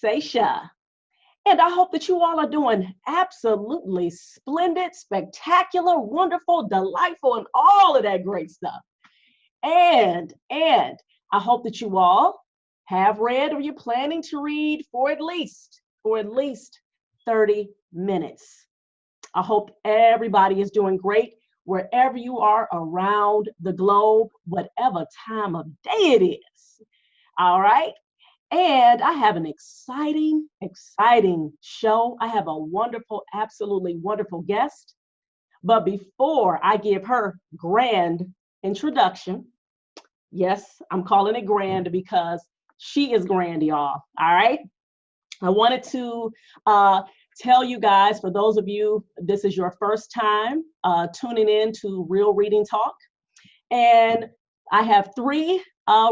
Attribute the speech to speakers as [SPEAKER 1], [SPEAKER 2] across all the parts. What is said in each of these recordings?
[SPEAKER 1] Seisha. And I hope that you all are doing absolutely splendid, spectacular, wonderful, delightful, and all of that great stuff. And I hope that you all have read or you're planning to read for at least 30 minutes. I hope everybody is doing great wherever you are around the globe, whatever time of day it is. All right. And I have an exciting show. I have a wonderful, absolutely wonderful guest. But before I give her grand introduction, yes, I'm calling it grand because she is grand, y'all. All right. I wanted to tell you guys, for those of you, this is your first time tuning in to Real Reading Talk. And I have three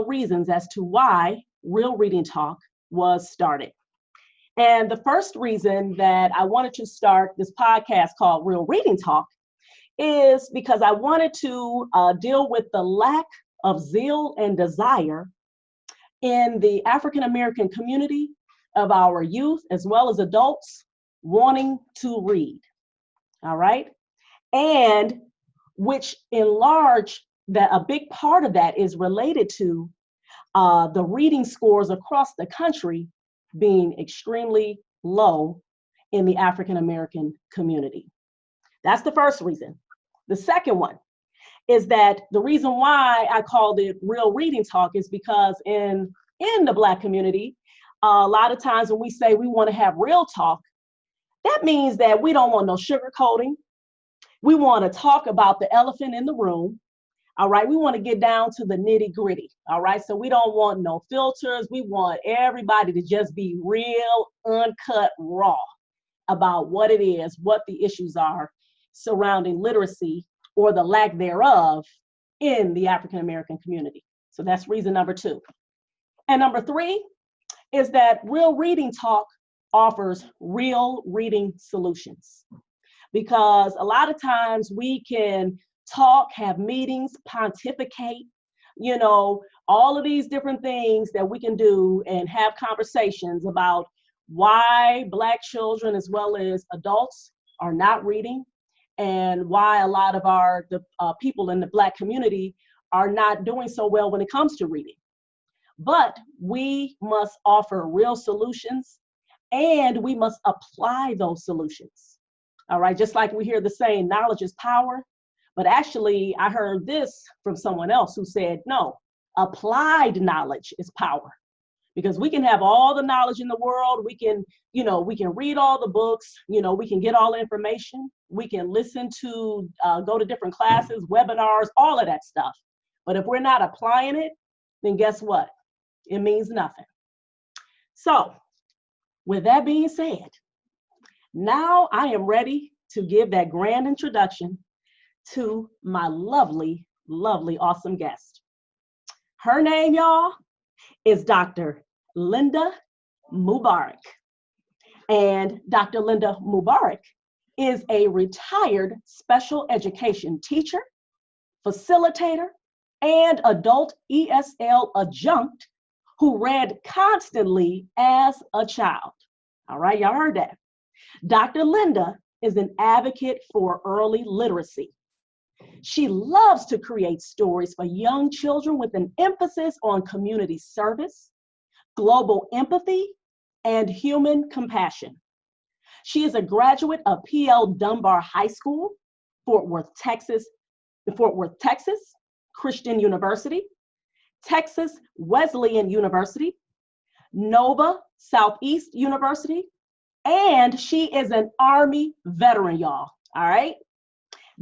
[SPEAKER 1] reasons as to why Real Reading Talk was started. And the first reason that I wanted to start this podcast called Real Reading Talk is because I wanted to deal with the lack of zeal and desire in the African American community of our youth as well as adults wanting to read. All right. And which in large, that a big part of that is related to the reading scores across the country being extremely low in the African American community. That's the first reason. The second one is that the reason why I called it Real Reading Talk is because in the Black community, a lot of times when we say we want to have real talk, that means that we don't want no sugarcoating. We want to talk about the elephant in the room. All right, we want to get down to the nitty gritty. All right, so we don't want no filters. We want everybody to just be real, uncut, raw about what it is, what the issues are surrounding literacy or the lack thereof in the African American community. So that's reason number two. And number three is that Real Reading Talk offers real reading solutions. Because a lot of times we can talk, have meetings, pontificate, all of these different things that we can do and have conversations about why Black children as well as adults are not reading and why a lot of the people in the Black community are not doing so well when it comes to reading. But we must offer real solutions and we must apply those solutions. All right, just like we hear the saying, knowledge is power. But actually, I heard this from someone else who said, no, applied knowledge is power. Because we can have all the knowledge in the world. We can read all the books. We can get all the information. We can listen to, go to different classes, webinars, all of that stuff. But if we're not applying it, then guess what? It means nothing. So with that being said, now I am ready to give that grand introduction to my lovely, lovely, awesome guest. Her name, y'all, is Dr. Lynda Mubarak. And Dr. Lynda Mubarak is a retired special education teacher, facilitator, and adult ESL adjunct who read constantly as a child. All right, y'all heard that. Dr. Lynda is an advocate for early literacy. She loves to create stories for young children with an emphasis on community service, global empathy, and human compassion. She is a graduate of P.L. Dunbar High School, Fort Worth, Texas, Christian University, Texas Wesleyan University, Nova Southeast University, and she is an Army veteran, y'all, all right?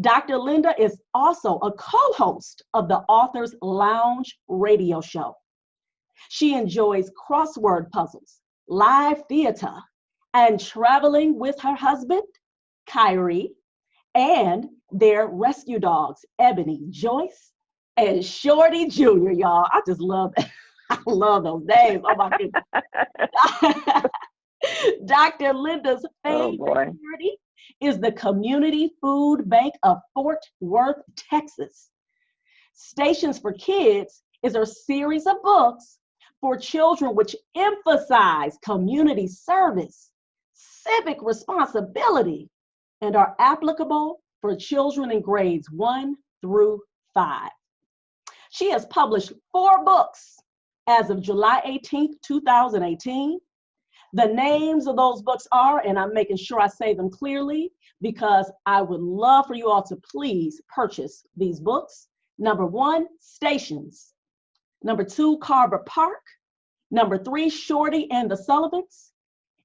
[SPEAKER 1] Dr. Lynda is also a co-host of the Authors Lounge radio show. She enjoys crossword puzzles, live theater, and traveling with her husband, Kyrie, and their rescue dogs, Ebony, Joyce, and Shorty Jr., y'all. I just love that. I love those names. Oh my goodness. Dr. Lynda's favorite charity is the Community Food Bank of Fort Worth, Texas. Stations for Kids is a series of books for children, which emphasize community service, civic responsibility, and are applicable for children in grades 1 through 5. She has published 4 books as of July 18th, 2018. The names of those books are, and I'm making sure I say them clearly because I would love for you all to please purchase these books. Number 1, Stations. Number 2, Carver Park. Number 3, Shorty and the Sullivans.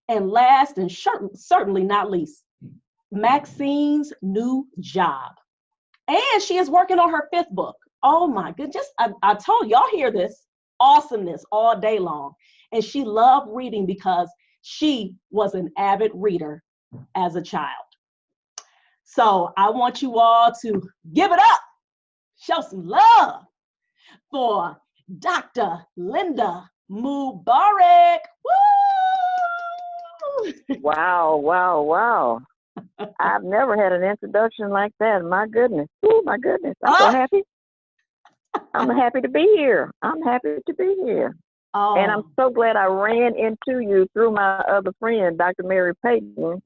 [SPEAKER 1] And last and certainly not least, Maxine's New Job. And she is working on her 5th book. Oh my goodness, I told y'all hear this, awesomeness all day long. And she loved reading because she was an avid reader as a child. So I want you all to give it up, show some love for Dr. Lynda Mubarak. Woo!
[SPEAKER 2] Wow, wow, wow. I've never had an introduction like that. My goodness. Oh, my goodness. I'm so happy. I'm happy to be here. I'm happy to be here.
[SPEAKER 1] Oh.
[SPEAKER 2] And I'm so glad I ran into you through my other friend, Dr. Mary Payton.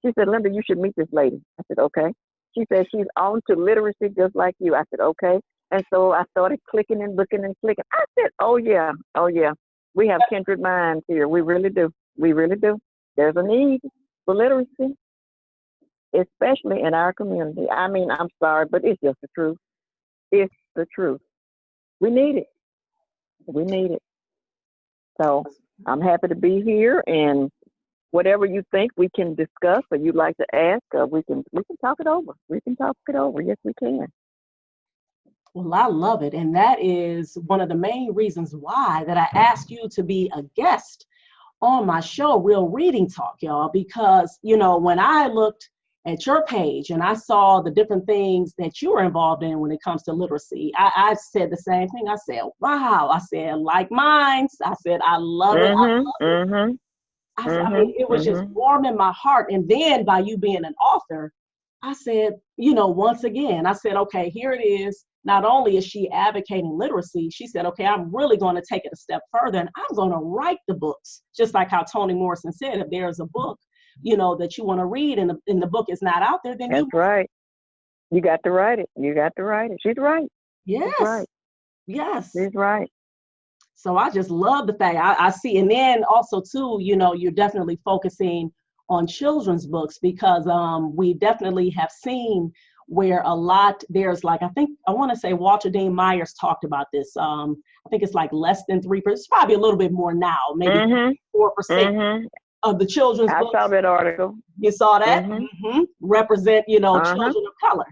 [SPEAKER 2] She said, Lynda, you should meet this lady. I said, okay. She said, she's on to literacy just like you. I said, okay. And so I started clicking and looking and clicking. I said, oh, yeah. Oh, yeah. We have kindred minds here. We really do. We really do. There's a need for literacy, especially in our community. I mean, I'm sorry, but it's just the truth. It's the truth. We need it. We need it. So I'm happy to be here, and whatever you think we can discuss or you'd like to ask, we can talk it over. We can talk it over. Yes, we can.
[SPEAKER 1] Well, I love it. And that is one of the main reasons why that I asked you to be a guest on my show, Real Reading Talk, y'all, because, you know, when I looked at your page and I saw the different things that you were involved in when it comes to literacy, I said the same thing. I said, wow. I said, like minds. I said, I love it. I love it. I mean, it was just warm in my heart. And then by you being an author, I said, you know, once again, I said, okay, here it is. Not only is she advocating literacy, she said, okay, I'm really going to take it a step further and I'm going to write the books. Just like how Toni Morrison said, if there's a book, you know, that you want to read and the book is not out there, then
[SPEAKER 2] that's right. You got to write it. You got to write it. She's right.
[SPEAKER 1] Yes.
[SPEAKER 2] She's right.
[SPEAKER 1] Yes.
[SPEAKER 2] She's right.
[SPEAKER 1] So I just love the fact I see. And then also too, you know, you're definitely focusing on children's books because we definitely have seen where a lot, there's like, I want to say Walter Dean Myers talked about this. I think it's like less than 3%. It's probably a little bit more now, maybe 4% of the children's books.
[SPEAKER 2] I saw that article.
[SPEAKER 1] You saw that? Represent, you know, children of color.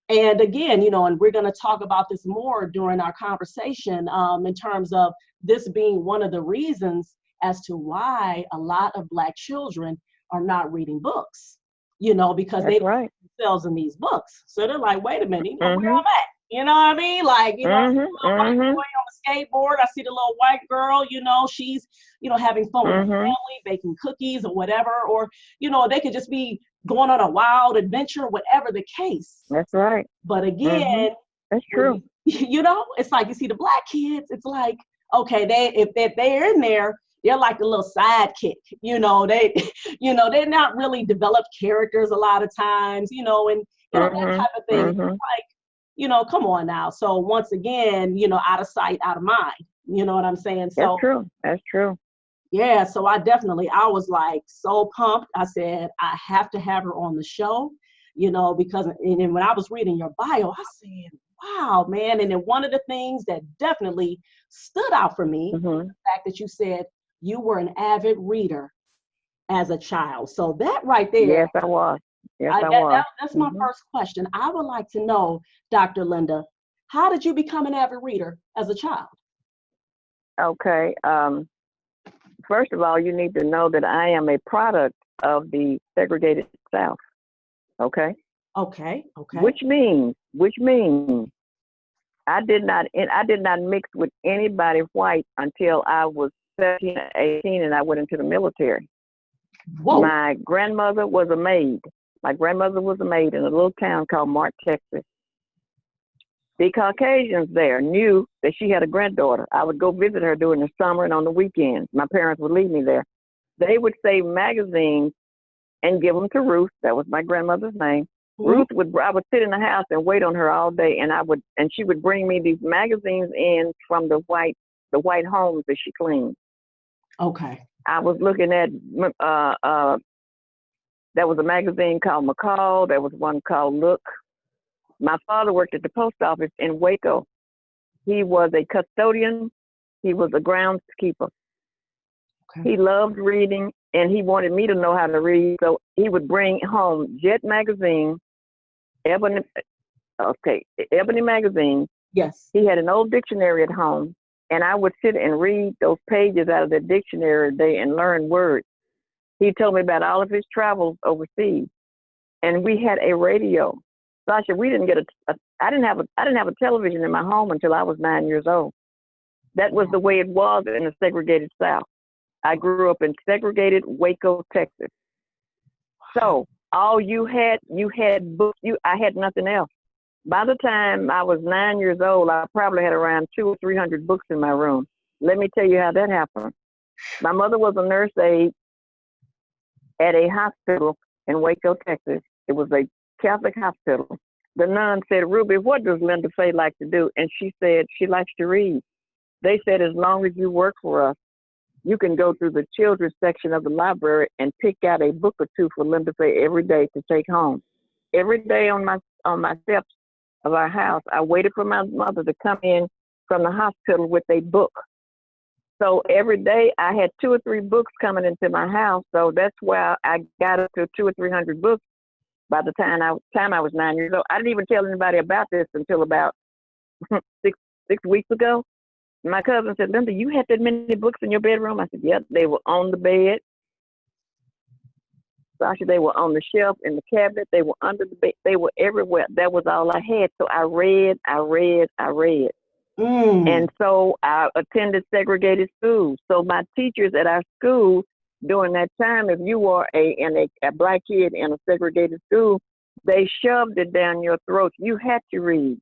[SPEAKER 1] And again, you know, and we're going to talk about this more during our conversation in terms of this being one of the reasons as to why a lot of Black children are not reading books, you know, because they don't see themselves in these books. So they're like, wait a minute, you know, where I'm at? You know what I mean? Like, you know, I see the little white boy on the skateboard. I see the little white girl, you know, she's, you know, having fun with her family, baking cookies or whatever. Or, you know, they could just be going on a wild adventure, whatever the case.
[SPEAKER 2] That's right.
[SPEAKER 1] But again,
[SPEAKER 2] that's true.
[SPEAKER 1] You know, it's like you see the Black kids, it's like, okay, if they're in there, they're like a little sidekick, you know, they're not really developed characters a lot of times, you know, and you know, that type of thing. It's like, you know, come on now. So once again, you know, out of sight, out of mind. You know what I'm saying? So
[SPEAKER 2] that's true. That's true.
[SPEAKER 1] Yeah. So I was like so pumped. I said, I have to have her on the show, you know, because and when I was reading your bio, I said, wow, man. And then one of the things that definitely stood out for me, the fact that you said you were an avid reader as a child. So that right there.
[SPEAKER 2] Yes, I was. Yes, I was.
[SPEAKER 1] That's my first question. I would like to know, Dr. Lynda, how did you become an avid reader as a child?
[SPEAKER 2] Okay. First of all, you need to know that I am a product of the segregated South. Okay.
[SPEAKER 1] Okay.
[SPEAKER 2] Which means I did not mix with anybody white until I was 17 or 18 and I went into the military.
[SPEAKER 1] Whoa.
[SPEAKER 2] My grandmother was a maid. My grandmother was a maid in a little town called Mart, Texas. The Caucasians there knew that she had a granddaughter. I would go visit her during the summer and on the weekends. My parents would leave me there. They would save magazines and give them to Ruth. That was my grandmother's name.
[SPEAKER 1] Mhm.
[SPEAKER 2] I would sit in the house and wait on her all day, and she would bring me these magazines in from the white homes that she cleaned.
[SPEAKER 1] Okay.
[SPEAKER 2] I was looking at, there was a magazine called McCall. There was one called Look. My father worked at the post office in Waco. He was a custodian. He was a groundskeeper.
[SPEAKER 1] Okay.
[SPEAKER 2] He loved reading, and he wanted me to know how to read. So he would bring home Jet magazine, Ebony, Ebony magazine.
[SPEAKER 1] Yes.
[SPEAKER 2] He had an old dictionary at home, and I would sit and read those pages out of the dictionary today and learn words. He told me about all of his travels overseas, and we had a radio. Sasha, we didn't get I didn't have a television in my home until I was 9 years old. That was the way it was in the segregated South. I grew up in segregated Waco, Texas. So all you had books. I had nothing else. By the time I was 9 years old, I probably had around 200 or 300 books in my room. Let me tell you how that happened. My mother was a nurse aide at a hospital in Waco, Texas. It was a Catholic hospital. The nun said, Ruby, what does Lynda Faye like to do? And she said, she likes to read. They said, as long as you work for us, you can go through the children's section of the library and pick out a book or two for Lynda Faye every day to take home. Every day on my steps of our house, I waited for my mother to come in from the hospital with a book. So every day I had 2 or 3 books coming into my house. So that's why I got up to 200 or 300 books by the time I was 9 years old. I didn't even tell anybody about this until about six weeks ago. My cousin said, Lynda, you had that many books in your bedroom? I said, yep, they were on the bed. Sasha, they were on the shelf, in the cabinet, they were under the bed, they were everywhere. That was all I had. So I read. And so I attended segregated schools. So my teachers at our school during that time, if you were a black kid in a segregated school, they shoved it down your throat. You had to read.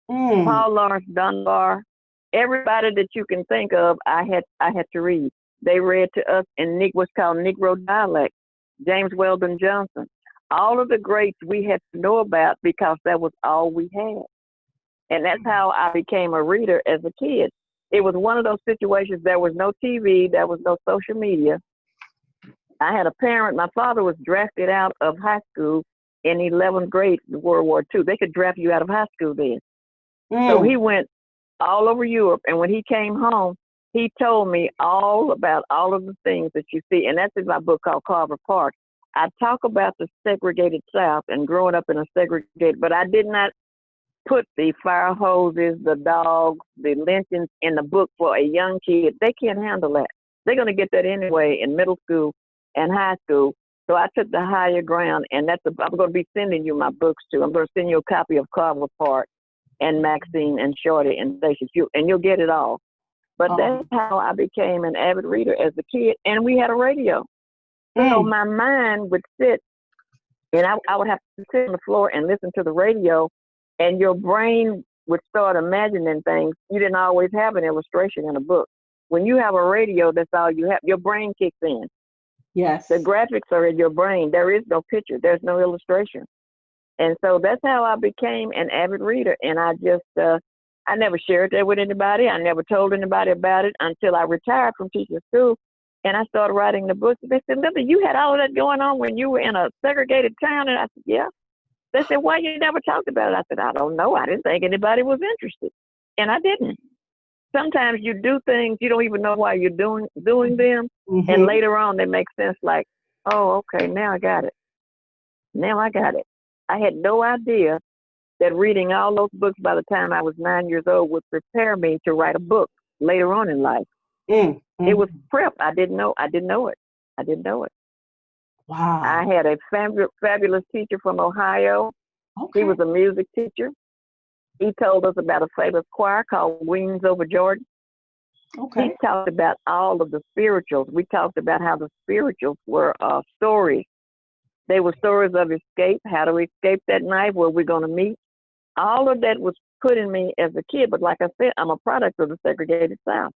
[SPEAKER 2] Paul Lawrence Dunbar, everybody that you can think of, I had to read. They read to us in what's called Negro dialect. James Weldon Johnson. All of the greats we had to know about because that was all we had. And that's how I became a reader as a kid. It was one of those situations, there was no TV, there was no social media. I had a parent, my father was drafted out of high school in 11th grade, World War II. They could draft you out of high school then. So he went all over Europe. And when he came home, he told me all about all of the things that you see. And that's in my book called Carver Park. I talk about the segregated South and growing up in a segregated, but I did not put the fire hoses, the dogs, the lynchings in the book for a young kid. They can't handle that. They're going to get that anyway in middle school and high school. So I took the higher ground, and I'm going to be sending you my books too. I'm going to send you a copy of Carver Park and Maxine and Shorty and Stacy, and you'll get it all. But that's how I became an avid reader as a kid, and we had a radio. So my mind would sit, and I would have to sit on the floor and listen to the radio, and your brain would start imagining things. You didn't always have an illustration in a book. When you have a radio, that's all you have. Your brain kicks in.
[SPEAKER 1] Yes.
[SPEAKER 2] The graphics are in your brain. There is no picture. There's no illustration. And so that's how I became an avid reader. And I just, I never shared that with anybody. I never told anybody about it until I retired from teaching school. And I started writing the books. They said, Lynda, you had all of that going on when you were in a segregated town? And I said, yeah. They said, why you never talked about it? I said, I don't know. I didn't think anybody was interested. And I didn't. Sometimes you do things, you don't even know why you're doing them. And later on, they make sense like, oh, okay, now I got it. I had no idea that reading all those books by the time I was 9 years old would prepare me to write a book later on in life. It was prep. I didn't know it.
[SPEAKER 1] Wow.
[SPEAKER 2] I had a fabulous teacher from Ohio.
[SPEAKER 1] Okay.
[SPEAKER 2] He was a music teacher. He told us about a famous choir called Wings Over Jordan.
[SPEAKER 1] Okay.
[SPEAKER 2] He talked about all of the spirituals. We talked about how the spirituals were stories. They were stories of escape, how to escape that night, where we're going to meet. All of that was put in me as a kid. But like I said, I'm a product of the segregated South.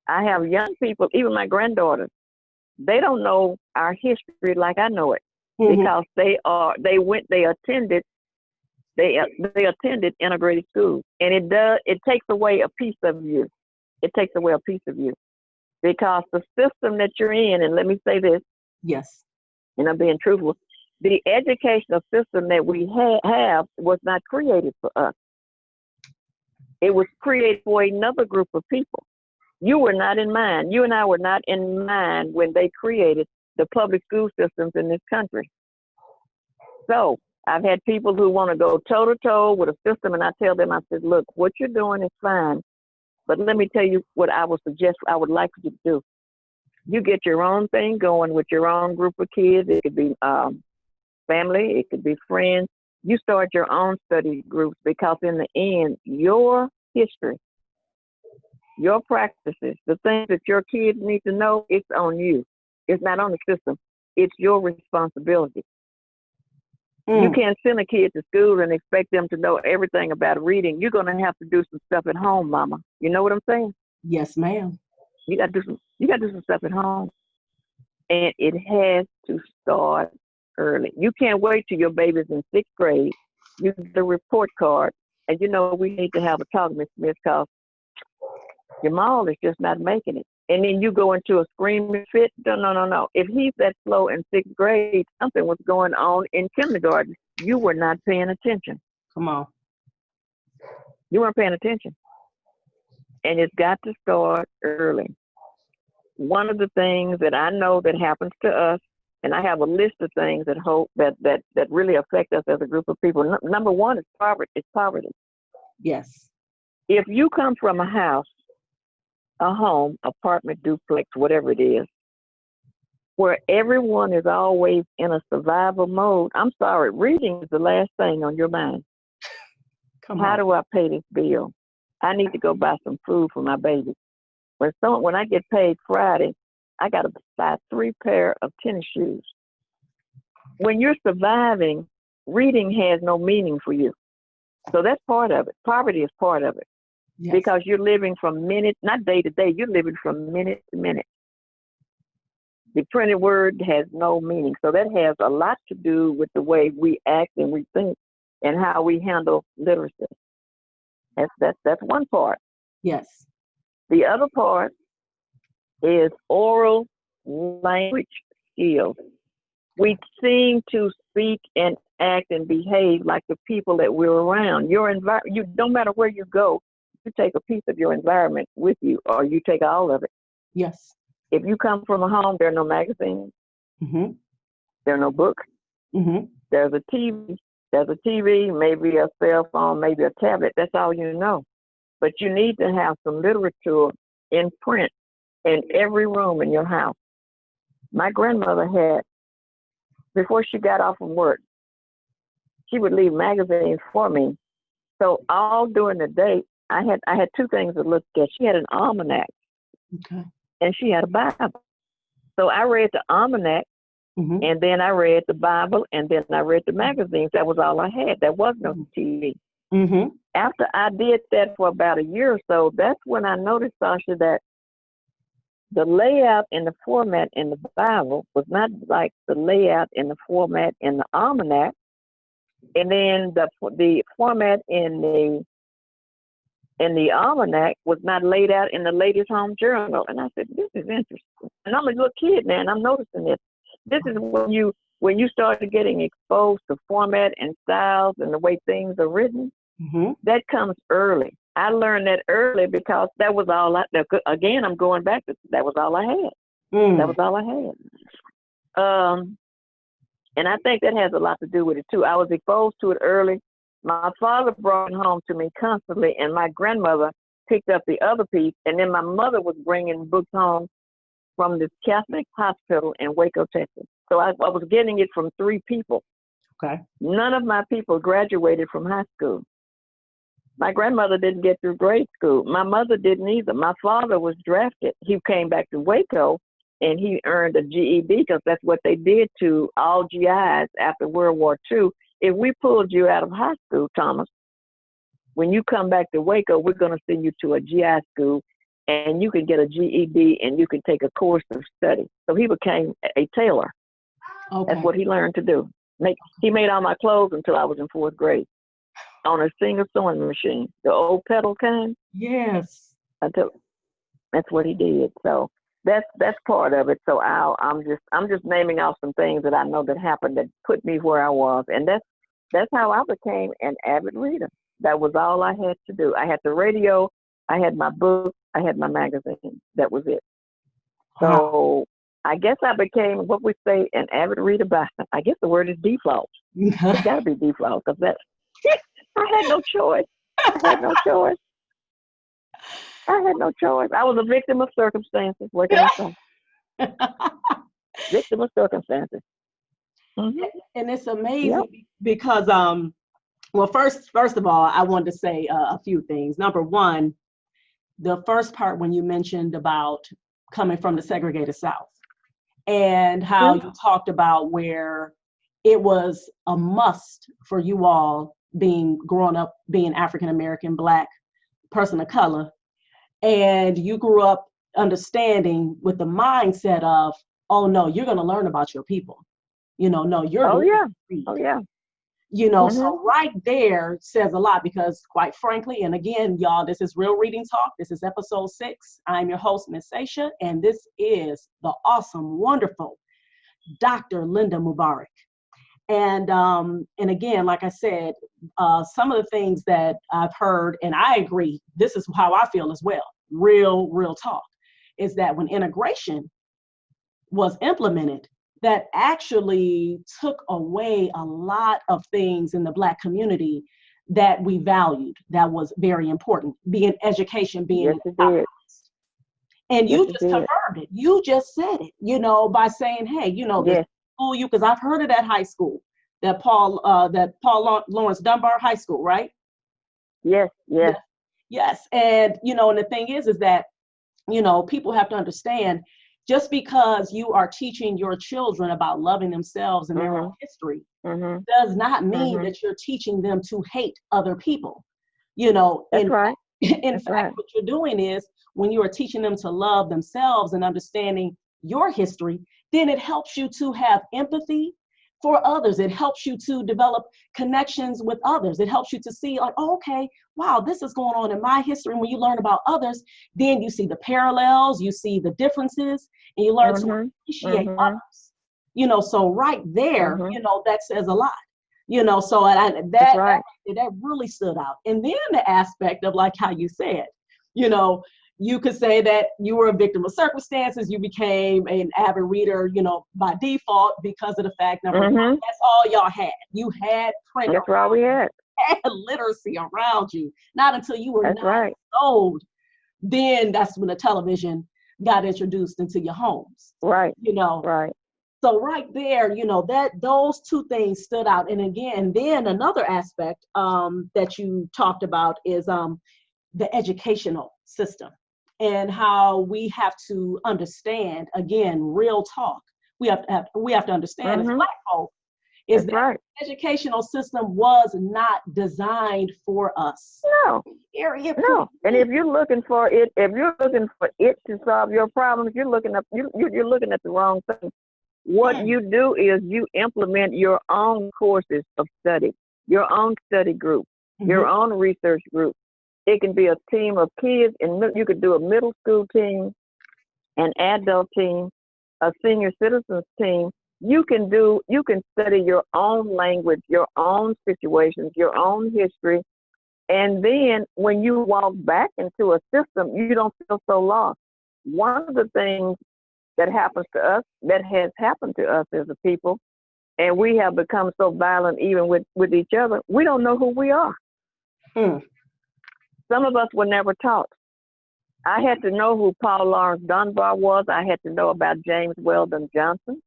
[SPEAKER 2] I have young people, even my granddaughters, they don't know our history like I know it
[SPEAKER 1] Mm-hmm.
[SPEAKER 2] because they attended integrated schools, and it takes away a piece of you. It takes away a piece of you because the system that you're in, and let me say this,
[SPEAKER 1] Yes.
[SPEAKER 2] and I'm being truthful, the educational system that we have was not created for us. It was created for another group of people. You were not in mind. You and I were not in mind when they created the public school systems in this country. So I've had people who want to go toe to toe with a system, and I tell them, I said, look, what you're doing is fine, but let me tell you what I would suggest I would like you to do. You get your own thing going with your own group of kids. It could be family, it could be friends. You start your own study groups because in the end, your history, your practices, the things that your kids need to know, it's on you. It's not on the system. It's your responsibility. You can't send a kid to school and expect them to know everything about reading. You're going to have to do some stuff at home, mama. You know what I'm saying?
[SPEAKER 1] Yes, ma'am.
[SPEAKER 2] You got to do some stuff at home. And it has to start early. You can't wait till your baby's in 6th grade. You get the report card. And you know, we need to have a talk, Miss Smith, because your mom is just not making it. And then you go into a screaming fit. No. If he's that slow in 6th grade, something was going on in kindergarten. You were not paying attention.
[SPEAKER 1] Come on.
[SPEAKER 2] You weren't paying attention. And it's got to start early. One of the things that I know that happens to us, and I have a list of things that really affect us as a group of people. Number one is poverty. It's poverty.
[SPEAKER 1] Yes.
[SPEAKER 2] If you come from a house, a home, apartment, duplex, whatever it is, where everyone is always in a survival mode, I'm sorry, reading is the last thing on your mind. How do I pay this bill? I need to go buy some food for my baby. When I get paid Friday, I got to buy 3 pair of tennis shoes. When you're surviving, reading has no meaning for you. So that's part of it. Poverty is part of it. Yes. Because you're living from minute, not day to day, you're living from minute to minute. The printed word has no meaning. So that has a lot to do with the way we act and we think and how we handle literacy. That's one part.
[SPEAKER 1] Yes.
[SPEAKER 2] The other part is oral language skills. We seem to speak and act and behave like the people that we're around. No matter where you go, you take a piece of your environment with you, or you take all of it.
[SPEAKER 1] Yes.
[SPEAKER 2] If you come from a home, there are no magazines.
[SPEAKER 1] Mm-hmm.
[SPEAKER 2] There are no books.
[SPEAKER 1] Mm-hmm.
[SPEAKER 2] There's a TV. There's a TV, maybe a cell phone, maybe a tablet. That's all you know. But you need to have some literature in print in every room in your house. My grandmother had, before she got off from work, she would leave magazines for me. So all during the day, I had 2 things to look at. She had an almanac,
[SPEAKER 1] okay,
[SPEAKER 2] and she had a Bible. So I read the almanac, mm-hmm. and then I read the Bible, and then I read the magazines. That was all I had. There was no TV.
[SPEAKER 1] Mm-hmm.
[SPEAKER 2] After I did that for about a year or so, that's when I noticed, Sasha, that the layout and the format in the Bible was not like the layout and the format in the almanac. And then the format in the almanac was not laid out in the Ladies' Home Journal. And I said, this is interesting. And I'm a little kid now, and I'm noticing this. This is when you started getting exposed to format and styles and the way things are written. Mm-hmm. That comes early. I learned that early because that was all again, I'm going back to, that was all I had. That was all I had. And I think that has a lot to do with it too. I was exposed to it early. My father brought it home to me constantly, and my grandmother picked up the other piece. And then my mother was bringing books home from this Catholic hospital in Waco, Texas. So I was getting it from 3 people. Okay. None of my people graduated from high school. My grandmother didn't get through grade school. My mother didn't either. My father was drafted. He came back to Waco, and he earned a GED because that's what they did to all GIs after World War II. If we pulled you out of high school, Thomas, when you come back to Waco, we're going to send you to a GI school, and you can get a GED, and you can take a course of study. So he became a tailor.
[SPEAKER 1] Okay.
[SPEAKER 2] That's what he learned to do. He made all my clothes until I was in 4th grade on a single sewing machine, the old pedal kind.
[SPEAKER 1] Yes.
[SPEAKER 2] Until that's what he did. So that's part of it. So I'm just naming off some things that I know that happened that put me where I was, and that's how I became an avid reader. That was all I had to do. I had the radio, I had my book, I had my magazine. That was it.
[SPEAKER 1] Wow.
[SPEAKER 2] So I guess I became what we say an avid reader by, I guess the word is default. It's got to be default because that I had no choice. I had no choice. I was a victim of circumstances. What can I say? Victim of circumstances. Mm-hmm.
[SPEAKER 1] And it's amazing
[SPEAKER 2] Yep.
[SPEAKER 1] because well, first of all, I wanted to say a few things. Number one, the first part when you mentioned about coming from the segregated South and how you talked about where it was a must for you all growing up, being African American, Black, person of color, and you grew up understanding with the mindset of, oh no, you're going to learn about your people. No, you're
[SPEAKER 2] Oh
[SPEAKER 1] going
[SPEAKER 2] yeah.
[SPEAKER 1] to read.
[SPEAKER 2] Oh yeah.
[SPEAKER 1] So right there says a lot because quite frankly, and again, y'all, this is Real Reading Talk. This is episode 6. I'm your host, Miss Sasha, and this is the awesome, wonderful Dr. Lynda Mubarak. And again, like I said, some of the things that I've heard, and I agree, this is how I feel as well, real talk, is that when integration was implemented, that actually took away a lot of things in the Black community that we valued, that was very important, being education, being
[SPEAKER 2] yes, it did.
[SPEAKER 1] and
[SPEAKER 2] Yes,
[SPEAKER 1] you
[SPEAKER 2] it
[SPEAKER 1] just
[SPEAKER 2] did.
[SPEAKER 1] confirmed it. You just said it, by saying, hey, this
[SPEAKER 2] Yes.
[SPEAKER 1] school, because I've heard of that high school, that Paul Lawrence Dunbar High School, right?
[SPEAKER 2] Yes. Yes.
[SPEAKER 1] Yes. And, and the thing is that, people have to understand just because you are teaching your children about loving themselves and their own history does not mean that you're teaching them to hate other people.
[SPEAKER 2] That's right.
[SPEAKER 1] In
[SPEAKER 2] That's
[SPEAKER 1] fact,
[SPEAKER 2] right.
[SPEAKER 1] what you're doing is when you are teaching them to love themselves and understanding your history, then it helps you to have empathy for others. It helps you to develop connections with others. It helps you to see like, oh, okay, wow, this is going on in my history. And when you learn about others, then you see the parallels, you see the differences, and you learn to appreciate others. So right there, that says a lot. So that really stood out. And then the aspect of like how you said, you could say that you were a victim of circumstances. You became an avid reader, by default because of the fact number one, that's all y'all had. You had print.
[SPEAKER 2] That's all we had.
[SPEAKER 1] Literacy around you. Not until you were
[SPEAKER 2] That's right.
[SPEAKER 1] old, then that's when the television got introduced into your homes.
[SPEAKER 2] Right.
[SPEAKER 1] Right. So right there, that those two things stood out. And again, then another aspect that you talked about is the educational system and how we have to understand, again, real talk. We have to understand as Black folk is that
[SPEAKER 2] right.
[SPEAKER 1] the educational system was not designed for us.
[SPEAKER 2] No. No. And if you're looking for it to solve your problems, you're looking at the wrong thing. What you do is you implement your own courses of study, your own study group, your own research group. It can be a team of kids, and you could do a middle school team, an adult team, a senior citizens team. You can study your own language, your own situations, your own history. And then when you walk back into a system, you don't feel so lost. One of the things that happens to us, that has happened to us as a people, and we have become so violent even with each other, we don't know who we are. Some of us were never taught. I had to know who Paul Lawrence Dunbar was. I had to know about James Weldon Johnson.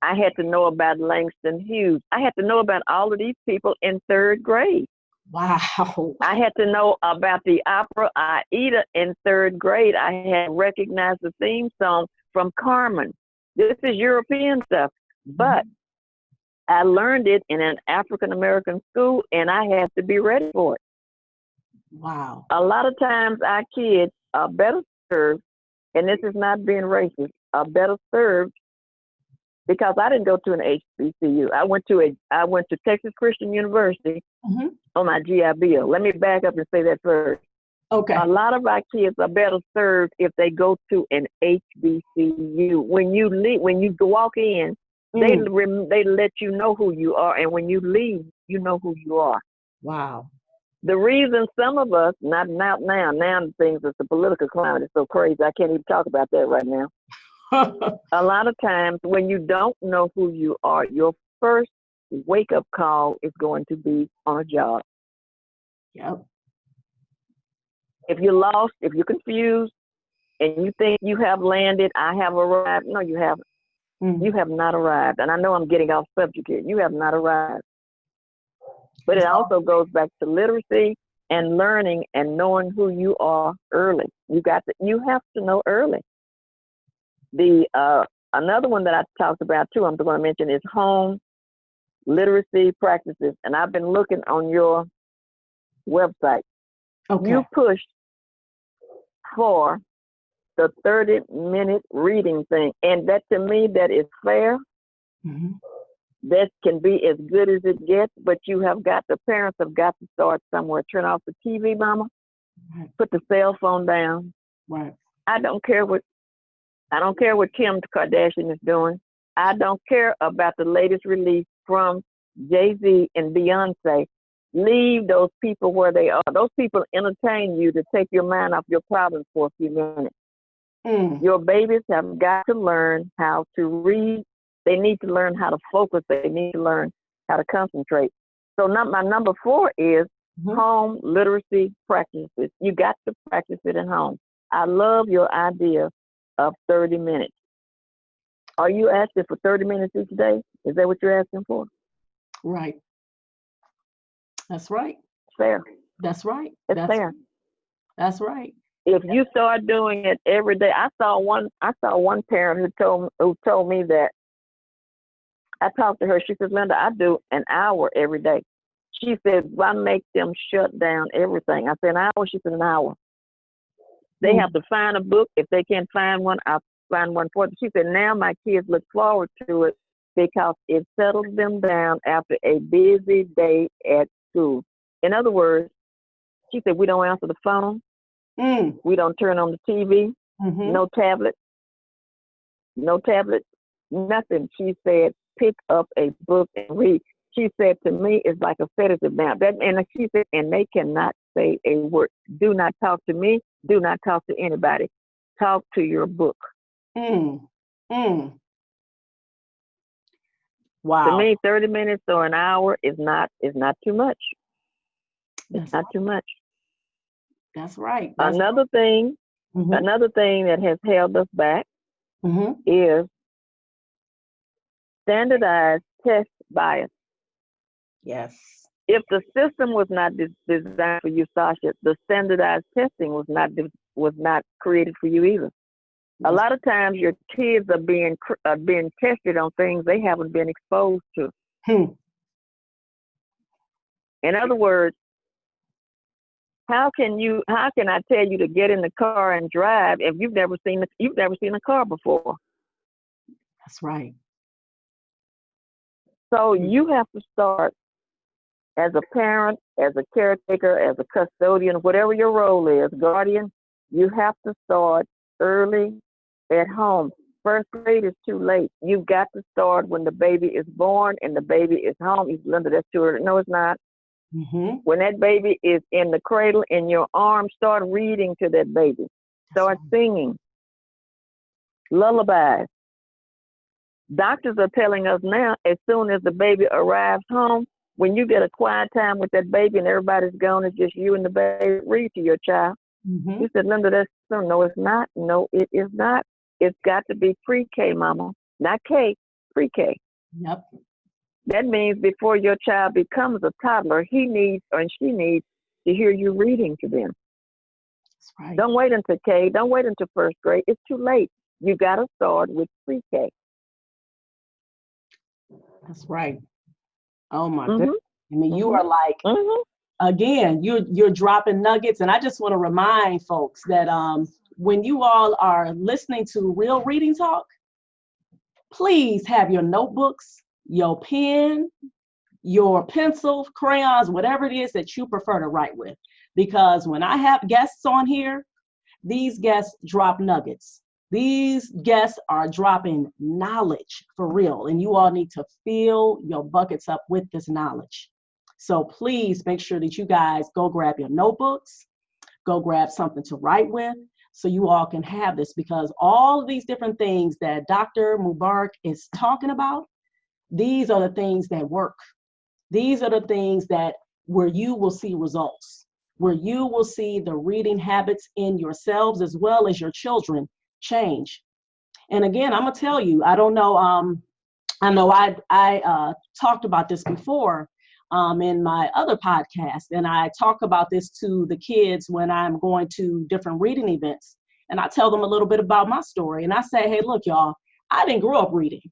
[SPEAKER 2] I had to know about Langston Hughes. I had to know about all of these people in 3rd grade.
[SPEAKER 1] Wow.
[SPEAKER 2] I had to know about the opera Aida in 3rd grade. I had recognized the theme song from Carmen. This is European stuff. But I learned it in an African American school, and I had to be ready for it.
[SPEAKER 1] Wow.
[SPEAKER 2] A lot of times our kids are better served, and this is not being racist, are better served because I didn't go to an HBCU. I went to Texas Christian University
[SPEAKER 1] Hmm.
[SPEAKER 2] on my GI Bill. Let me back up and say that first.
[SPEAKER 1] Okay.
[SPEAKER 2] A lot of our kids are better served if they go to an HBCU. When you leave, when you walk in, they let you know who you are, and when you leave, you know who you are.
[SPEAKER 1] Wow.
[SPEAKER 2] The reason some of us, not now, things is the political climate is so crazy. I can't even talk about that right now. A lot of times when you don't know who you are, your first wake up call is going to be on a job.
[SPEAKER 1] Yep.
[SPEAKER 2] If you're lost, if you're confused, and you think you have landed, I have arrived. No, you haven't. You have not arrived. And I know I'm getting off subject here. You have not arrived. But it also goes back to literacy and learning and knowing who you are early. You have to know early. The another one that I talked about too, I'm going to mention is home literacy practices. And I've been looking on your website.
[SPEAKER 1] Okay.
[SPEAKER 2] You pushed for the 30-minute reading thing. And that, to me, that is fair.
[SPEAKER 1] Mm-hmm.
[SPEAKER 2] That can be as good as it gets, but the parents have got to start somewhere. Turn off the TV, mama.
[SPEAKER 1] Right.
[SPEAKER 2] Put the cell phone down.
[SPEAKER 1] Right.
[SPEAKER 2] I don't care what Kim Kardashian is doing. I don't care about the latest release from Jay-Z and Beyonce. Leave those people where they are. Those people entertain you to take your mind off your problems for a few minutes. Your babies have got to learn how to read. They need to learn how to focus. They need to learn how to concentrate. So my number 4 is home literacy practices. You got to practice it at home. I love your idea of 30 minutes. Are you asking for 30 minutes each day? Is that what you're asking for?
[SPEAKER 1] Right. That's right.
[SPEAKER 2] Fair.
[SPEAKER 1] That's right.
[SPEAKER 2] It's fair.
[SPEAKER 1] That's right.
[SPEAKER 2] If you start doing it every day, I saw one parent who told me that. I talked to her. She says, Lynda, I do an hour every day. She said, why make them shut down everything? I said, an hour. She said, an hour. They have to find a book. If they can't find one, I'll find one for them. She said, now my kids look forward to it because it settles them down after a busy day at school. In other words, she said, we don't answer the phone. We don't turn on the TV. No tablet. Nothing. She said, pick up a book and read. She said to me, it's like a sedative now. And she said, and they cannot say a word. Do not talk to me. Do not talk to anybody. Talk to your book.
[SPEAKER 1] Wow.
[SPEAKER 2] To me, 30 minutes or an hour is not too much. It's not too much.
[SPEAKER 1] That's right.
[SPEAKER 2] Another thing that has held us back is standardized test bias.
[SPEAKER 1] Yes.
[SPEAKER 2] If the system was not designed for you, Sasha, the standardized testing was not created for you either. Yes. A lot of times, your kids are being tested on things they haven't been exposed to. In other words, how can I tell you to get in the car and drive if you've never seen a car before?
[SPEAKER 1] That's right.
[SPEAKER 2] So you have to start as a parent, as a caretaker, as a custodian, whatever your role is, guardian. You have to start early at home. First grade is too late. You've got to start when the baby is born and the baby is home. Lynda, that's too early. No, it's not. When that baby is in the cradle in your arms, start reading to that baby. Start singing lullabies. Doctors are telling us now, as soon as the baby arrives home, when you get a quiet time with that baby and everybody's gone, it's just you and the baby, read to your child. You said, Lynda, that's soon. No, it's not. No, it is not. It's got to be pre-K, mama. Not K, pre-K.
[SPEAKER 1] Yep.
[SPEAKER 2] That means before your child becomes a toddler, he needs or she needs to hear you reading to them.
[SPEAKER 1] That's right.
[SPEAKER 2] Don't wait until K. Don't wait until first grade. It's too late. You got to start with pre-K.
[SPEAKER 1] That's right. Oh my goodness. I mean, you are like Again, you're dropping nuggets, and I just want to remind folks that when you all are listening to Real Reading Talk, please have your notebooks, your pen, your pencil, crayons, whatever it is that you prefer to write with. Because when I have guests on here, these guests drop nuggets. These guests are dropping knowledge for real, and you all need to fill your buckets up with this knowledge. So please make sure that you guys go grab your notebooks, go grab something to write with, so you all can have this, because all of these different things that Dr. Mubarak is talking about, these are the things that work. These are the things that where you will see results, where you will see the reading habits in yourselves as well as your children change. And again, I'm gonna tell you, I don't know, I know I talked about this before in my other podcast, and I talk about this to the kids when I'm going to different reading events, and I tell them a little bit about my story, and I say, hey, look, y'all, I didn't grow up reading.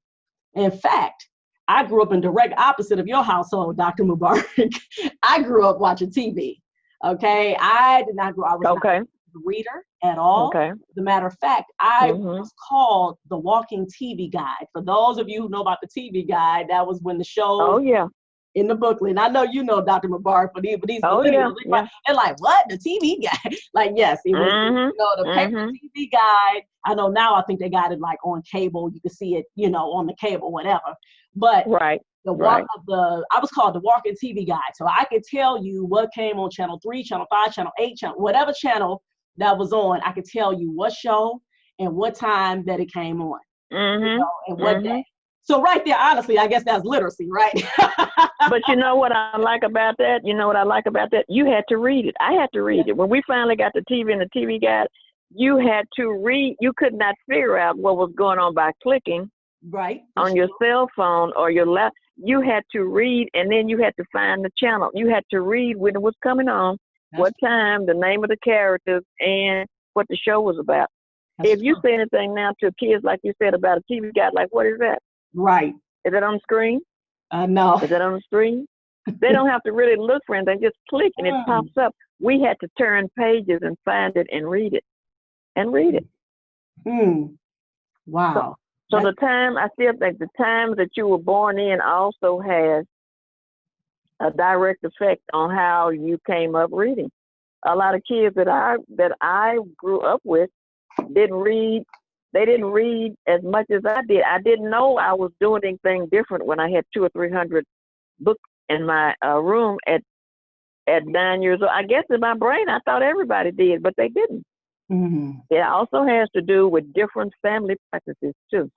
[SPEAKER 1] In fact, I grew up in direct opposite of your household, Dr. Mubarak. I grew up watching TV. Okay, I did not grow. I was not a reader at all.
[SPEAKER 2] Okay.
[SPEAKER 1] As a matter of fact, I was called the walking TV guide. For those of you who know about the TV guide, that was when the show.
[SPEAKER 2] Oh yeah.
[SPEAKER 1] In the booklet, and I know you know Dr. Mubarak, but these
[SPEAKER 2] millennials,
[SPEAKER 1] they're like, what? The TV guide? Like, yes, it was the paper TV guide. I know now I think they got it like on cable. You can see it, on the cable, whatever. But the walk of I was called the walking TV guide. So I could tell you what came on channel 3, channel 5, channel 8, whatever channel that was on. I could tell you what show and what time that it came on, and what day. So right there, honestly, I guess that's literacy, right?
[SPEAKER 2] But you know what I like about that? You had to read it. I had to read it. When we finally got the TV and the TV guide, you had to read. You could not figure out what was going on by clicking on your cell phone or your laptop. You had to read, and then you had to find the channel. You had to read when it was coming on, what time, the name of the characters, and what the show was about. If you say anything now to kids, like you said, about a TV guide, like, what is that?
[SPEAKER 1] Right.
[SPEAKER 2] Is it on the screen?
[SPEAKER 1] No.
[SPEAKER 2] Is it on the screen? They don't have to really look for anything. Just click and it pops up. We had to turn pages and find it and read it.
[SPEAKER 1] Wow.
[SPEAKER 2] So the time, I still think the time that you were born in also has a direct effect on how you came up reading. A lot of kids that I grew up with didn't read. They didn't read as much as I did. I didn't know I was doing anything different when I had 200 or 300 books in my room at 9 years old. I guess in my brain, I thought everybody did, but they didn't. It also has to do with different family practices too.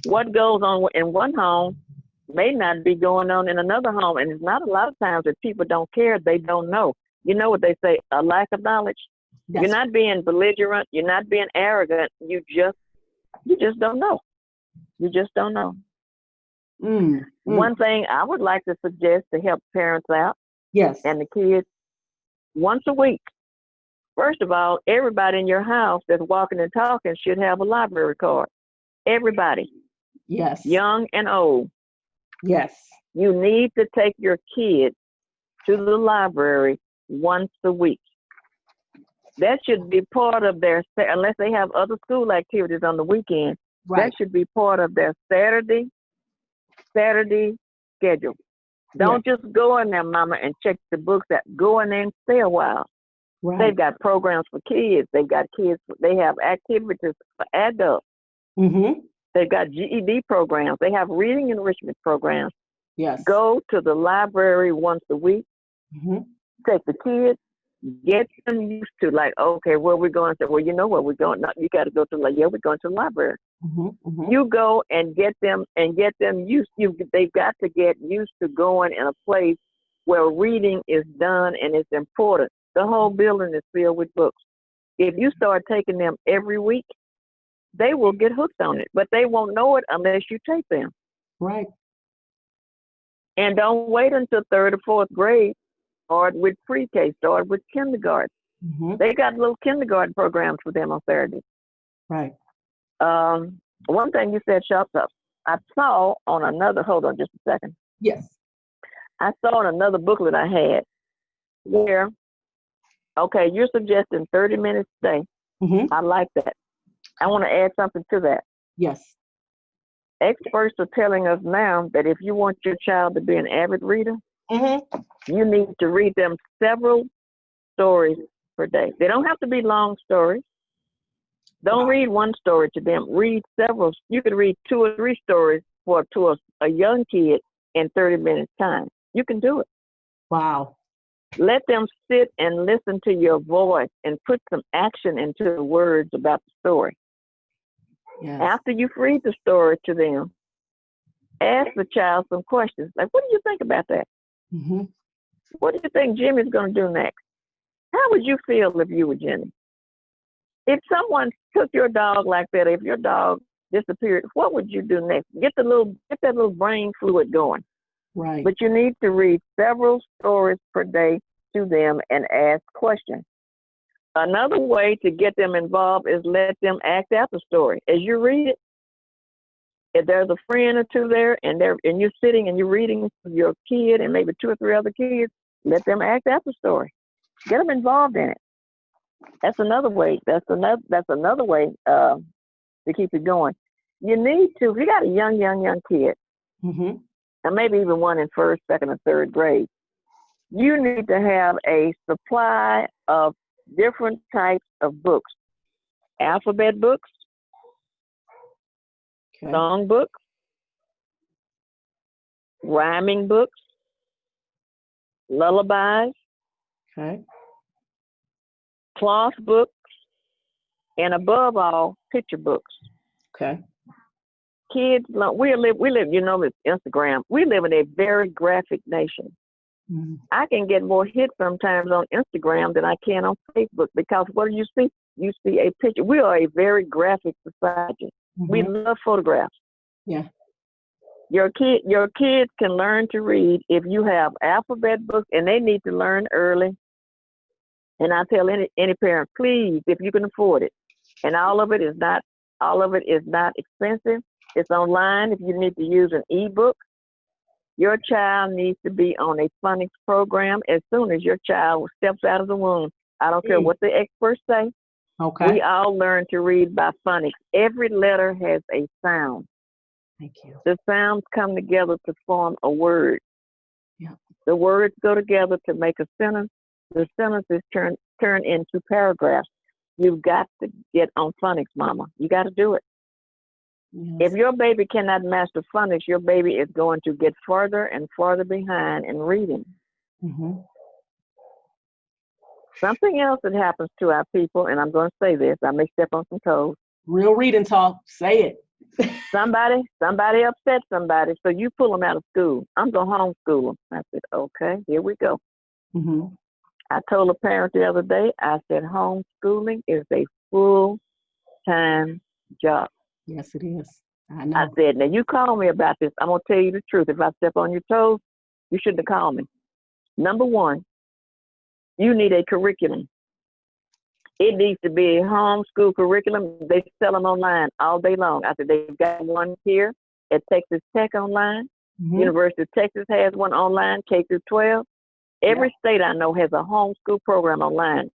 [SPEAKER 2] What goes on in one home may not be going on in another home. And it's not a lot of times that people don't care, they don't know. You know what they say, a lack of knowledge? You're not being belligerent. You're not being arrogant. You just don't know. You just don't know. One thing I would like to suggest to help parents out, and the kids, once a week. First of all, everybody in your house that's walking and talking should have a library card. Everybody.
[SPEAKER 1] Yes.
[SPEAKER 2] Young and old.
[SPEAKER 1] Yes.
[SPEAKER 2] You need to take your kids to the library once a week. That should be part of their, unless they have other school activities on the weekend, that should be part of their Saturday schedule. Don't just go in there, mama, and check the books out. Go in there and stay a while. They've got programs for kids. They've got they have activities for adults. They've got GED programs. They have reading enrichment programs.
[SPEAKER 1] Yes.
[SPEAKER 2] Go to the library once a week. Take the kids. Get them used to, like, okay, where we going? So, well, you know where we're going. No, you got to go to, like, we're going to the library. You go and get them used. They've got to get used to going in a place where reading is done and it's important. The whole building is filled with books. If you start taking them every week, they will get hooked on it, but they won't know it unless you take them.
[SPEAKER 1] Right.
[SPEAKER 2] And don't wait until 3rd or 4th grade. Start with pre-K, start with kindergarten. They got little kindergarten programs for them on Saturday.
[SPEAKER 1] Right.
[SPEAKER 2] One thing you said, Shop, I saw on another, hold on just a second.
[SPEAKER 1] Yes.
[SPEAKER 2] I saw in another booklet I had where, okay, you're suggesting 30 minutes a day.
[SPEAKER 1] Mm-hmm.
[SPEAKER 2] I like that. I want to add something to that.
[SPEAKER 1] Yes.
[SPEAKER 2] Experts are telling us now that if you want your child to be an avid reader,
[SPEAKER 1] Mm-hmm.
[SPEAKER 2] you need to read them several stories per day. They don't have to be long stories. Don't
[SPEAKER 1] Wow.
[SPEAKER 2] read one story to them. Read several. You can read 2 or 3 stories to a young kid in 30 minutes time. You can do it.
[SPEAKER 1] Wow.
[SPEAKER 2] Let them sit and listen to your voice and put some action into the words about the story.
[SPEAKER 1] Yes.
[SPEAKER 2] After you read the story to them, ask the child some questions. Like, what do you think about that?
[SPEAKER 1] Mm-hmm.
[SPEAKER 2] What do you think Jimmy's going to do next? How would you feel if you were Jimmy? If someone took your dog like that, if your dog disappeared, what would you do next? Get that little brain fluid going.
[SPEAKER 1] Right.
[SPEAKER 2] But you need to read several stories per day to them and ask questions. Another way to get them involved is let them act out the story. As you read it, if there's a friend or two there and you're sitting and you're reading to your kid and maybe 2 or 3 other kids, let them act out the story. Get them involved in it. That's another way. That's another way to keep it going. You need to. If you got a young kid,
[SPEAKER 1] Mm-hmm.
[SPEAKER 2] and maybe even one in first, second, or third grade, you need to have a supply of different types of books: alphabet books,
[SPEAKER 1] Okay.
[SPEAKER 2] song books, rhyming books, lullabies,
[SPEAKER 1] Okay.
[SPEAKER 2] cloth books, and above all, picture books.
[SPEAKER 1] Okay.
[SPEAKER 2] Kids, we live, you know, with Instagram. We live in a very graphic nation.
[SPEAKER 1] Mm-hmm.
[SPEAKER 2] I can get more hits sometimes on Instagram than I can on Facebook because what do you see? You see a picture. We are a very graphic society.
[SPEAKER 1] Mm-hmm.
[SPEAKER 2] We love photographs.
[SPEAKER 1] Yeah.
[SPEAKER 2] Your kids can learn to read if you have alphabet books, and they need to learn early. And I tell any parent, please, if you can afford it, and all of it is not expensive. It's online. If you need to use an ebook, your child needs to be on a phonics program as soon as your child steps out of the womb. I don't care what the experts say.
[SPEAKER 1] Okay.
[SPEAKER 2] We all learn to read by phonics. Every letter has a sound.
[SPEAKER 1] Thank you.
[SPEAKER 2] The sounds come together to form a word.
[SPEAKER 1] Yeah.
[SPEAKER 2] The words go together to make a sentence. The sentences turn into paragraphs. You've got to get on phonics, mama. You got to do it.
[SPEAKER 1] Yes.
[SPEAKER 2] If your baby cannot master phonics, your baby is going to get farther and farther behind in reading.
[SPEAKER 1] Mm-hmm.
[SPEAKER 2] Something else that happens to our people, and I'm going to say this, I may step on some toes.
[SPEAKER 1] Real reading talk. Say it.
[SPEAKER 2] Somebody upset somebody, so you pull them out of school. I'm going to homeschool them. I said, okay, here we go.
[SPEAKER 1] Mm-hmm.
[SPEAKER 2] I told a parent the other day, I said, homeschooling is a full-time job.
[SPEAKER 1] Yes, it is. I know.
[SPEAKER 2] I said, now you call me about this. I'm going to tell you the truth. If I step on your toes, you shouldn't have called me. Number one, you need a curriculum. It needs to be a homeschool curriculum. They sell them online all day long. I said, they've got one here at Texas Tech online.
[SPEAKER 1] Mm-hmm.
[SPEAKER 2] University of Texas has one online, K through 12. Every state I know has a homeschool program online.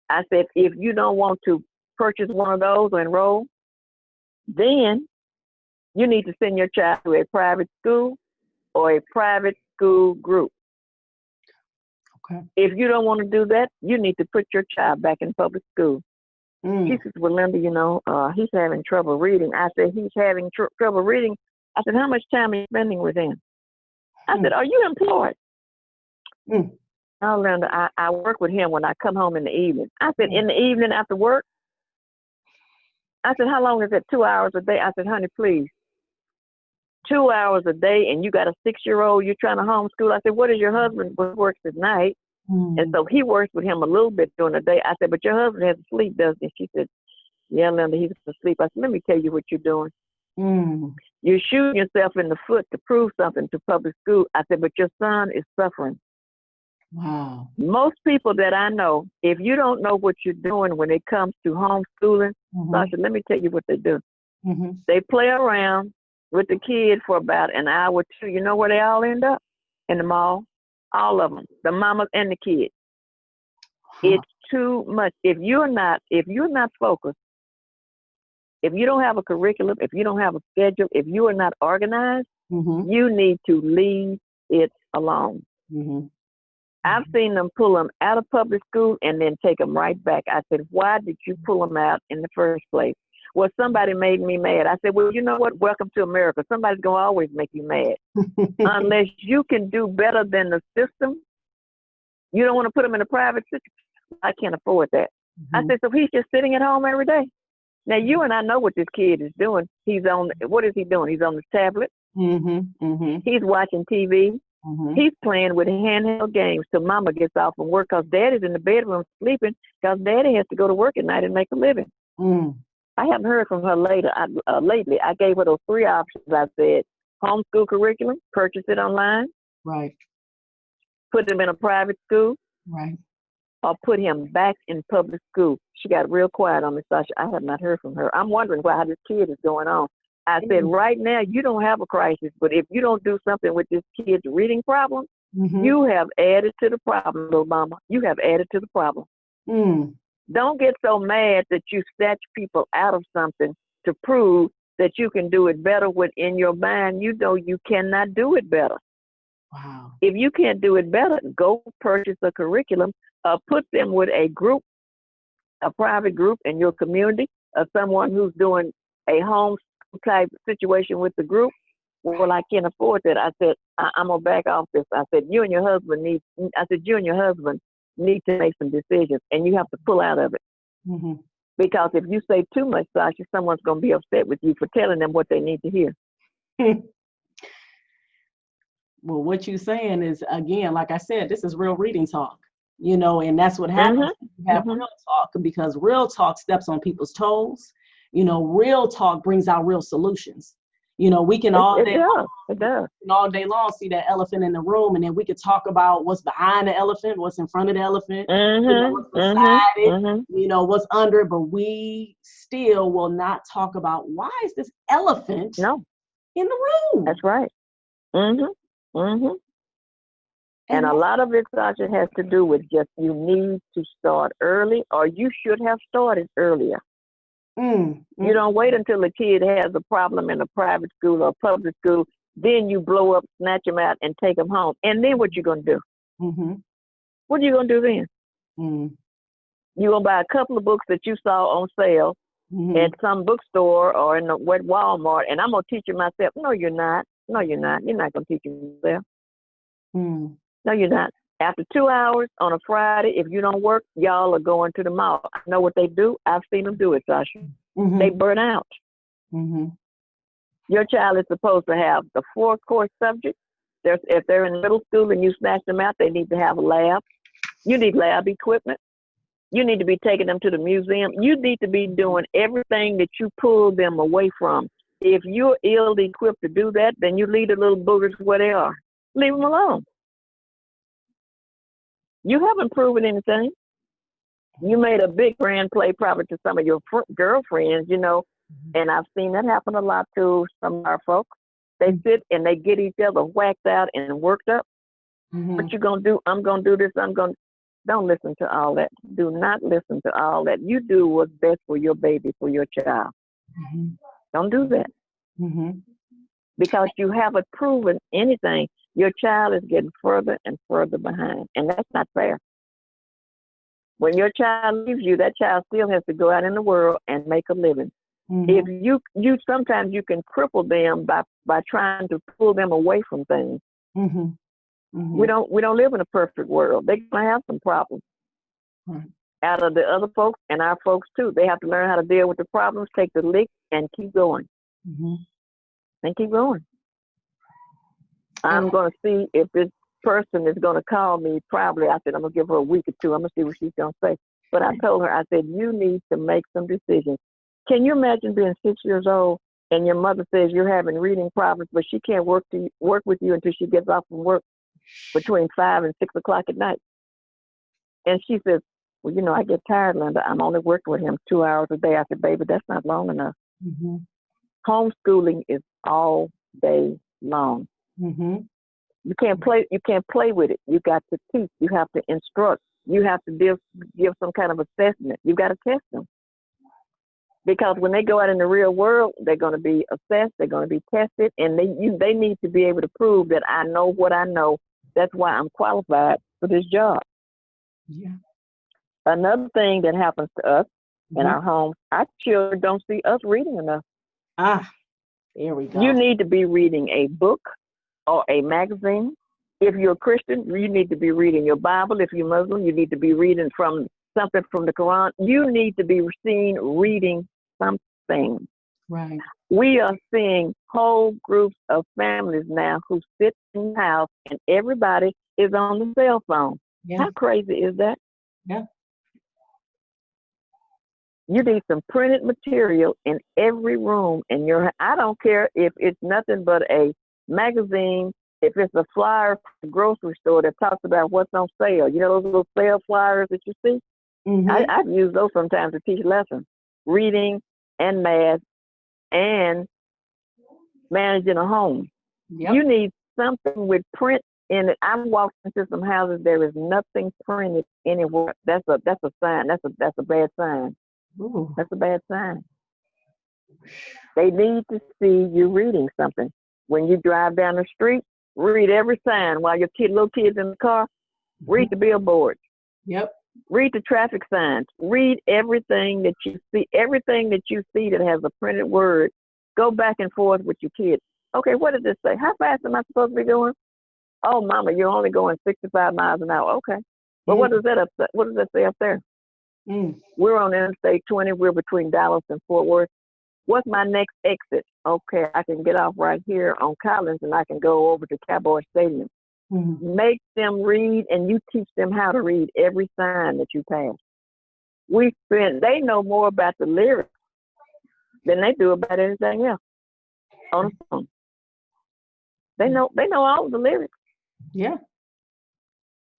[SPEAKER 2] I said, if you don't want to purchase one of those or enroll, then you need to send your child to a private school or a private school group.
[SPEAKER 1] Okay.
[SPEAKER 2] If you don't want to do that, you need to put your child back in public school.
[SPEAKER 1] Mm.
[SPEAKER 2] She says, well, Lynda, you know, he's having trouble reading. I said, he's having trouble reading. I said, how much time are you spending with him? I said, are you employed?
[SPEAKER 1] Mm.
[SPEAKER 2] Oh, Lynda, I work with him when I come home in the evening. I said, in the evening after work? I said, how long is it? 2 hours a day? I said, honey, please. 2 hours a day, and you got a 6-year-old you're trying to homeschool. I said, what is your husband works at night?
[SPEAKER 1] Mm.
[SPEAKER 2] And so he works with him a little bit during the day. I said, but your husband has to sleep, doesn't he? She said, yeah, Lynda, he's asleep. I said, let me tell you what you're doing.
[SPEAKER 1] Mm.
[SPEAKER 2] You're shooting yourself in the foot to prove something to public school. I said, but your son is suffering.
[SPEAKER 1] Wow.
[SPEAKER 2] Most people that I know, if you don't know what you're doing when it comes to homeschooling,
[SPEAKER 1] Mm-hmm.
[SPEAKER 2] Sasha, let me tell you what they do.
[SPEAKER 1] Mm-hmm.
[SPEAKER 2] They play around with the kid for about an hour or two. You know where they all end up? in the mall. All of them, the mamas and the kids. It's too much. If you're not focused, if you don't have a curriculum, if you don't have a schedule, if you are not organized, you need to leave it alone. I've seen them pull them out of public school and then take them right back. I said, why did you pull them out in the first place? Well, somebody made me mad. I said, well, you know what? Welcome to America. Somebody's going to always make you mad. Unless you can do better than the system, you don't want to put them in a private system. I can't afford that. I said, so he's just sitting at home every day. Now, you and I know what this kid is doing. What is he doing? He's on the tablet. He's watching TV. He's playing with handheld games till mama gets off from work because daddy's in the bedroom sleeping because daddy has to go to work at night and make a living. I haven't heard from her lately. I gave her those 3 options. I said, homeschool curriculum, purchase it online.
[SPEAKER 1] Right.
[SPEAKER 2] Put him in a private school.
[SPEAKER 1] Right.
[SPEAKER 2] Or put him back in public school. She got real quiet on me, Sasha. I have not heard from her. I'm wondering how this kid is going on. I said, right now, you don't have a crisis, but if you don't do something with this kid's reading problem, you have added to the problem, little mama. You have added to the problem. Don't get so mad that you snatch people out of something to prove that you can do it better when in your mind you know you cannot do it better.
[SPEAKER 1] Wow.
[SPEAKER 2] If you can't do it better, go purchase a curriculum, put them with a group, a private group in your community, or someone who's doing a home type situation with the group. Well, I can't afford that. I said, I'm gonna back off this. I said, you and your husband need to make some decisions, and you have to pull out of it. Because if you say too much, Sasha, someone's gonna be upset with you for telling them what they need to hear.
[SPEAKER 1] Well, what you're saying is, again, like I said, this is real reading talk, and that's what happens. You have real talk because real talk steps on people's toes. Real talk brings out real solutions. We can all day long see that elephant in the room, and then we could talk about what's behind the elephant, what's in front of the elephant, what's beside it, what's under it, but we still will not talk about why is this elephant in the room.
[SPEAKER 2] That's right. And a lot of it, Sasha, has to do with just you need to start early, or you should have started earlier. You don't wait until a kid has a problem in a private school or public school, then you blow up, snatch them out, and take them home. And then what you going to do? What are you going to do then? You're going to buy a couple of books that you saw on sale at some bookstore or in the Walmart, and I'm going to teach you myself. No, you're not. No, you're not. You're not going to teach yourself. No, you're not. After 2 hours on a Friday, if you don't work, y'all are going to the mall. I know what they do. I've seen them do it, Sasha. They burn out. Your child is supposed to have the 4 core subjects. If they're in middle school and you snatch them out, they need to have a lab. You need lab equipment. You need to be taking them to the museum. You need to be doing everything that you pull them away from. If you're ill-equipped to do that, then you leave the little boogers where they are. Leave them alone. You haven't proven anything. You made a big grand play probably to some of your girlfriends, and I've seen that happen a lot to some of our folks. They sit and they get each other whacked out and worked up. What you going to do? I'm going to do this. Don't listen to all that. Do not listen to all that. You do what's best for your baby, for your child. Don't do that. Because you haven't proven anything. Your child is getting further and further behind, and that's not fair. When your child leaves you, that child still has to go out in the world and make a living. If you sometimes you can cripple them by trying to pull them away from things. We don't live in a perfect world. They're gonna have some problems. Out of the other folks and our folks too, they have to learn how to deal with the problems, take the licks, and keep going. And keep going. I'm going to see if this person is going to call me. Probably, I said, I'm going to give her a week or two. I'm going to see what she's going to say. But I told her, I said, you need to make some decisions. Can you imagine being 6 years old and your mother says you're having reading problems, but she can't work with you until she gets off from work between 5 and 6 o'clock at night? And she says, well, I get tired, Lynda. I'm only working with him 2 hours a day. I said, baby, that's not long enough. Homeschooling is all day long. You can't play. You can't play with it. You got to teach. You have to instruct. You have to give some kind of assessment. You got to test them, because when they go out in the real world, they're going to be assessed. They're going to be tested, and they need to be able to prove that I know what I know. That's why I'm qualified for this job.
[SPEAKER 1] Yeah.
[SPEAKER 2] Another thing that happens to us in
[SPEAKER 1] Mhm.
[SPEAKER 2] our homes, our children don't see us reading enough.
[SPEAKER 1] Ah, there we go.
[SPEAKER 2] You need to be reading a book or a magazine. If you're a Christian, you need to be reading your Bible. If you're Muslim, you need to be reading from something from the Quran. You need to be seen reading something.
[SPEAKER 1] Right.
[SPEAKER 2] We are seeing whole groups of families now who sit in the house and everybody is on the cell phone.
[SPEAKER 1] Yeah.
[SPEAKER 2] How crazy is that?
[SPEAKER 1] Yeah.
[SPEAKER 2] You need some printed material in every room in your. I don't care if it's nothing but a magazine. If it's a flyer from the grocery store that talks about what's on sale, you know those little sale flyers that you see.
[SPEAKER 1] Mhm.
[SPEAKER 2] I've used those sometimes to teach lessons, reading and math and managing a home.
[SPEAKER 1] Yep.
[SPEAKER 2] You need something with print in it. I've walked into some houses, there is nothing printed anywhere. That's a sign. That's a bad sign.
[SPEAKER 1] Ooh.
[SPEAKER 2] That's a bad sign. They need to see you reading something. When you drive down the street, read every sign. While your little kids in the car, read the billboards.
[SPEAKER 1] Yep.
[SPEAKER 2] Read the traffic signs. Read everything that you see. Everything that you see that has a printed word. Go back and forth with your kids. Okay, what did this say? How fast am I supposed to be going? Oh, Mama, you're only going 65 miles an hour. Okay. But what does that say up there?
[SPEAKER 1] Mm.
[SPEAKER 2] We're on Interstate 20. We're between Dallas and Fort Worth. What's my next exit? Okay, I can get off right here on Collins and I can go over to Cowboy Stadium.
[SPEAKER 1] Mm-hmm.
[SPEAKER 2] Make them read, and you teach them how to read every sign that you pass. They know more about the lyrics than they do about anything else on the phone. They know all of the lyrics.
[SPEAKER 1] Yeah.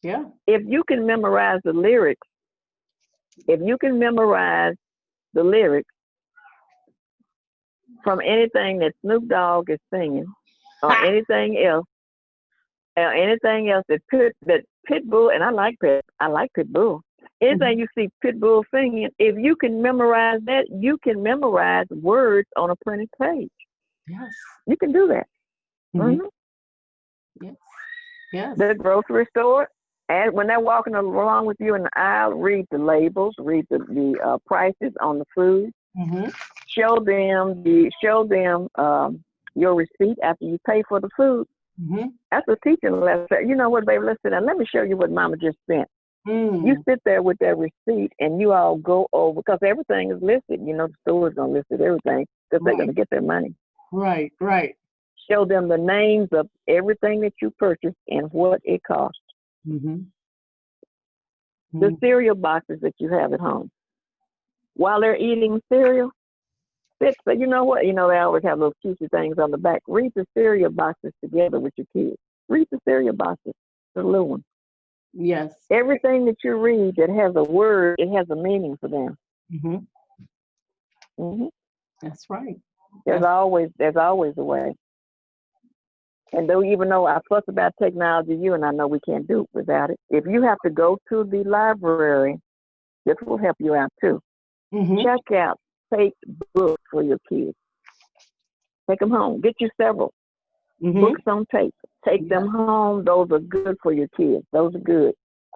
[SPEAKER 1] Yeah.
[SPEAKER 2] If you can memorize the lyrics, from anything that Snoop Dogg is singing, or anything else that Pitbull, and I like Pitbull. Anything you see Pitbull singing, if you can memorize that, you can memorize words on a printed page.
[SPEAKER 1] Yes.
[SPEAKER 2] You can do that.
[SPEAKER 1] Mm-hmm. Yes. Yes.
[SPEAKER 2] The grocery store, and when they're walking along with you in the aisle, read the labels, read the prices on the food.
[SPEAKER 1] Mm-hmm.
[SPEAKER 2] Show them your receipt after you pay for the food.
[SPEAKER 1] Mm-hmm.
[SPEAKER 2] That's a teaching lesson. You know what, baby? Listen, and let me show you what Mama just spent.
[SPEAKER 1] Mm.
[SPEAKER 2] You sit there with that receipt, and you all go over, because everything is listed. You know, the store's gonna list everything because they're gonna get their money.
[SPEAKER 1] Right. Right.
[SPEAKER 2] Show them the names of everything that you purchased and what it cost.
[SPEAKER 1] Mm-hmm. Mm-hmm.
[SPEAKER 2] The cereal boxes that you have at home. While they're eating cereal, but you know what? You know, they always have those cutesy things on the back. Read the cereal boxes together with your kids. Read the cereal boxes, the little ones.
[SPEAKER 1] Yes.
[SPEAKER 2] Everything that you read that has a word, it has a meaning for them.
[SPEAKER 1] Mm-hmm.
[SPEAKER 2] Mm-hmm.
[SPEAKER 1] That's right.
[SPEAKER 2] There's always a way. And even though I fuss about technology, you and I know we can't do it without it. If you have to go to the library, this will help you out too.
[SPEAKER 1] Mm-hmm.
[SPEAKER 2] Check out, take books for your kids. Take them home. Get you several books on tape. Take them home. Those are good for your kids. Those are good.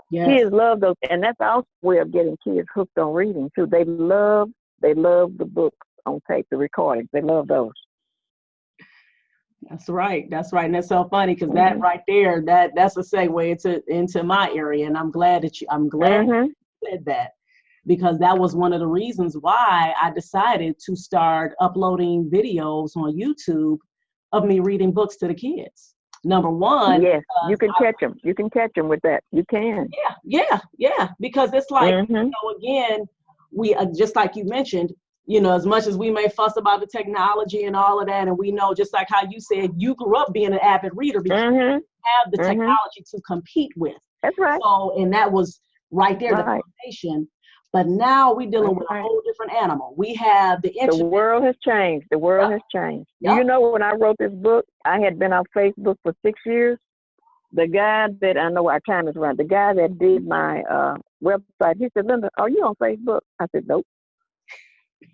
[SPEAKER 2] Yes. Kids love those, and that's also a way of getting kids hooked on reading too. They love the books on tape, the recordings. They love those.
[SPEAKER 1] That's right. That's right. And that's so funny because that right there, that's a segue into my area. And I'm glad you said that, because that was one of the reasons why I decided to start uploading videos on YouTube of me reading books to the kids. Number one.
[SPEAKER 2] Yes, you can catch them. You can catch them with that. You can.
[SPEAKER 1] Yeah. Because it's like, again, we just like you mentioned, as much as we may fuss about the technology and all of that, and we know, just like how you said, you grew up being an avid reader because you have the technology to compete with.
[SPEAKER 2] That's right.
[SPEAKER 1] So, and that was right there, the foundation. But now we're dealing with a whole different animal. We have the internet.
[SPEAKER 2] The world has changed. The world has changed. Yep. You know, when I wrote this book, I had been on Facebook for 6 years. The guy that, I know our time is running, the guy that did my website, he said, Lynda, are you on Facebook? I said, nope.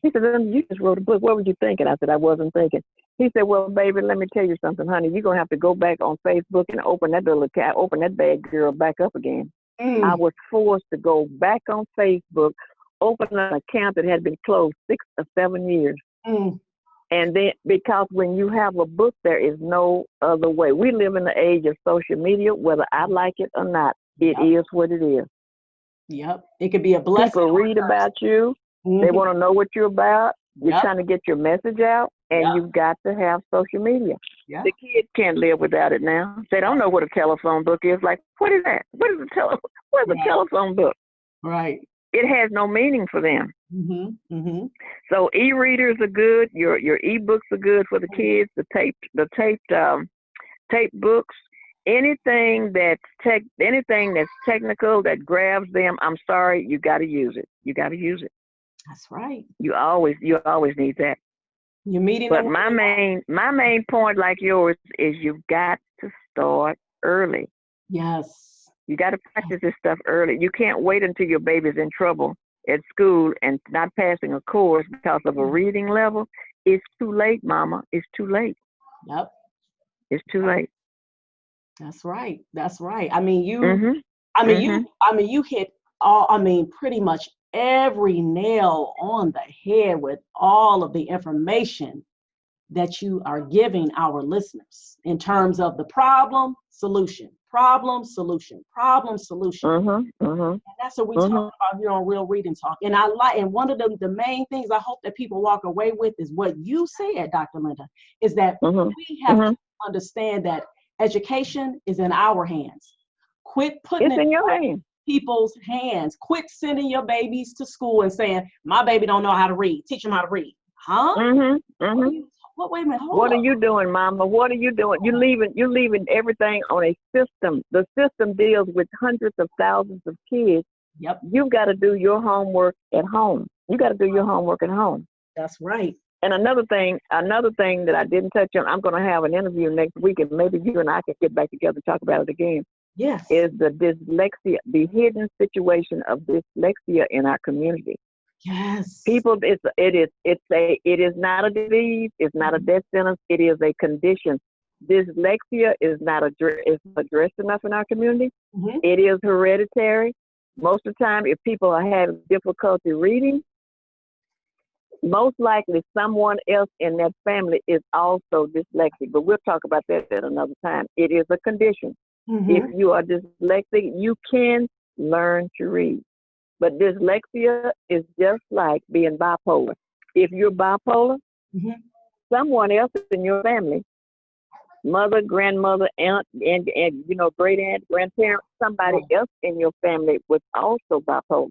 [SPEAKER 2] He said, Lynda, you just wrote a book. What were you thinking? I said, I wasn't thinking. He said, well, baby, let me tell you something, honey. You're going to have to go back on Facebook and open that little account, open that bad girl back up again. I was forced to go back on Facebook, open an account that had been closed 6 or 7 years. And then, because when you have a book, there is no other way. We live in the age of social media, whether I like it or not. It is what it is.
[SPEAKER 1] Yep. It could be a blessing.
[SPEAKER 2] People read about you. They want to know what you're about. You're trying to get your message out, and you've got to have social media. The kids can't live without it now. They don't know what a telephone book is. Like, what is that? What is a telephone book?
[SPEAKER 1] Right.
[SPEAKER 2] It has no meaning for them. So e-readers are good. Your e-books are good for the kids. The taped books. Anything that's technical that grabs them, I'm sorry, you got to use it. You got to use it.
[SPEAKER 1] That's right.
[SPEAKER 2] You always need that.
[SPEAKER 1] You're meeting
[SPEAKER 2] But
[SPEAKER 1] them.
[SPEAKER 2] my main point, like yours, is you've got to start early.
[SPEAKER 1] Yes.
[SPEAKER 2] You got to practice this stuff early. You can't wait until your baby's in trouble at school and not passing a course because of a reading level. It's too late, Mama. It's too late.
[SPEAKER 1] Yep.
[SPEAKER 2] It's too late.
[SPEAKER 1] That's right. That's right. I mean, you hit pretty much every nail on the head with all of the information that you are giving our listeners in terms of the problem, solution. And that's what we talk about here on Real Reading Talk. And and one of the main things I hope that people walk away with is what you said, Dr. Lynda, is that we have to understand that education is in our hands. Quit putting it in your hands. People's hands. Quit sending your babies to school and saying, my baby don't know how to read. Teach them how to read. Huh? Wait a minute.
[SPEAKER 2] What are you doing, Mama? What are you doing? You're leaving everything on a system. The system deals with hundreds of thousands of kids.
[SPEAKER 1] Yep.
[SPEAKER 2] You've got to do your homework at home.
[SPEAKER 1] That's right.
[SPEAKER 2] And another thing that I didn't touch on, I'm going to have an interview next week, and maybe you and I can get back together and talk about it again.
[SPEAKER 1] Yes.
[SPEAKER 2] Is the dyslexia, the hidden situation of dyslexia in our community.
[SPEAKER 1] Yes.
[SPEAKER 2] People, it is not a disease. It's not a death sentence. It is a condition. Dyslexia is not addressed enough in our community. It is hereditary. Most of the time, if people are having difficulty reading, most likely someone else in that family is also dyslexic. But we'll talk about that at another time. It is a condition. If you are dyslexic, you can learn to read. But dyslexia is just like being bipolar. If you're bipolar, someone else in your family, mother, grandmother, aunt, and great aunt, grandparent, somebody else in your family was also bipolar.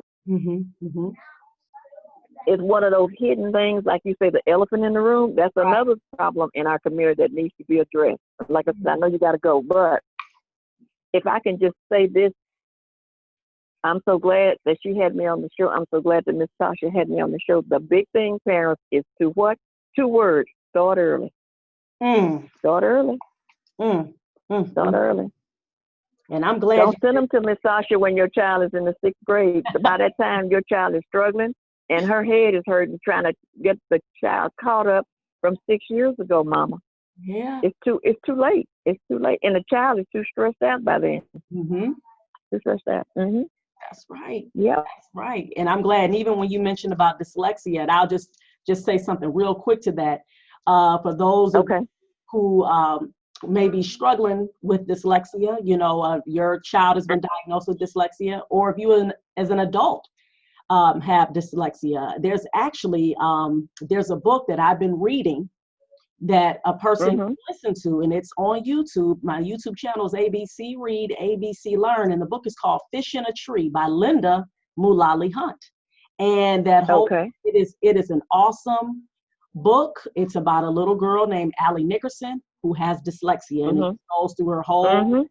[SPEAKER 2] It's one of those hidden things, like you say, the elephant in the room. That's another problem in our community that needs to be addressed. Like I said, I know you got to go, but if I can just say this, I'm so glad that she had me on the show. I'm so glad that Miss Tasha had me on the show. The big thing, parents, is to what? 2 words. Start early. Start early. Start early.
[SPEAKER 1] And I'm glad.
[SPEAKER 2] Don't send them to Miss Tasha when your child is in the 6th grade. By that time, your child is struggling and her head is hurting trying to get the child caught up from 6 years ago, Mama.
[SPEAKER 1] Yeah.
[SPEAKER 2] It's too late. It's too late. And the child is too stressed out by then. Too stressed out.
[SPEAKER 1] That's right.
[SPEAKER 2] Yeah.
[SPEAKER 1] That's right. And I'm glad. And even when you mentioned about dyslexia, and I'll just say something real quick to that. For those who may be struggling with dyslexia, your child has been diagnosed with dyslexia, or if you as an adult have dyslexia, there's actually, there's a book that I've been reading that a person can listen to, and it's on YouTube. My YouTube channel is ABC Read, ABC Learn, and the book is called Fish in a Tree by Lynda Mubarak. And that whole, it is an awesome book. It's about a little girl named Allie Nickerson who has dyslexia, and it goes through her whole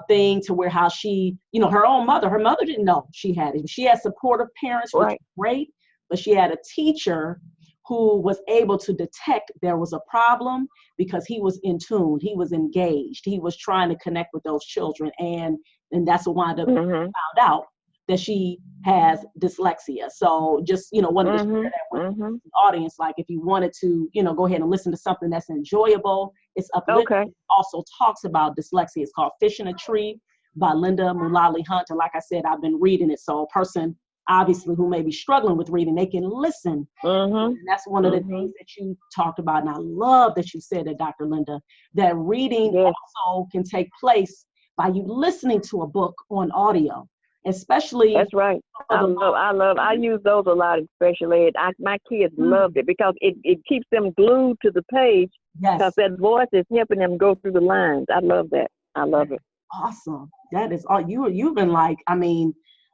[SPEAKER 1] thing to where how she, her mother didn't know she had it. She had supportive parents, which was great, but she had a teacher who was able to detect there was a problem because he was in tune, he was engaged, he was trying to connect with those children, and that's what wound up found out that she has dyslexia. So just, wanted to share that with the audience. Like, if you wanted to, go ahead and listen to something that's enjoyable, it's uplifting.
[SPEAKER 2] Okay.
[SPEAKER 1] It also talks about dyslexia. It's called Fish in a Tree by Lynda Mubarak. And like I said, I've been reading it. So a person, obviously, who may be struggling with reading, they can listen. And that's one of the things that you talked about. And I love that you said that, Dr. Lynda, that reading also can take place by you listening to a book on audio. Especially,
[SPEAKER 2] that's right. I use those a lot in special ed. My kids loved it because it keeps them glued to the page, because that voice is helping them go through the lines. I love that. I love it.
[SPEAKER 1] Awesome. That is all. You've been like,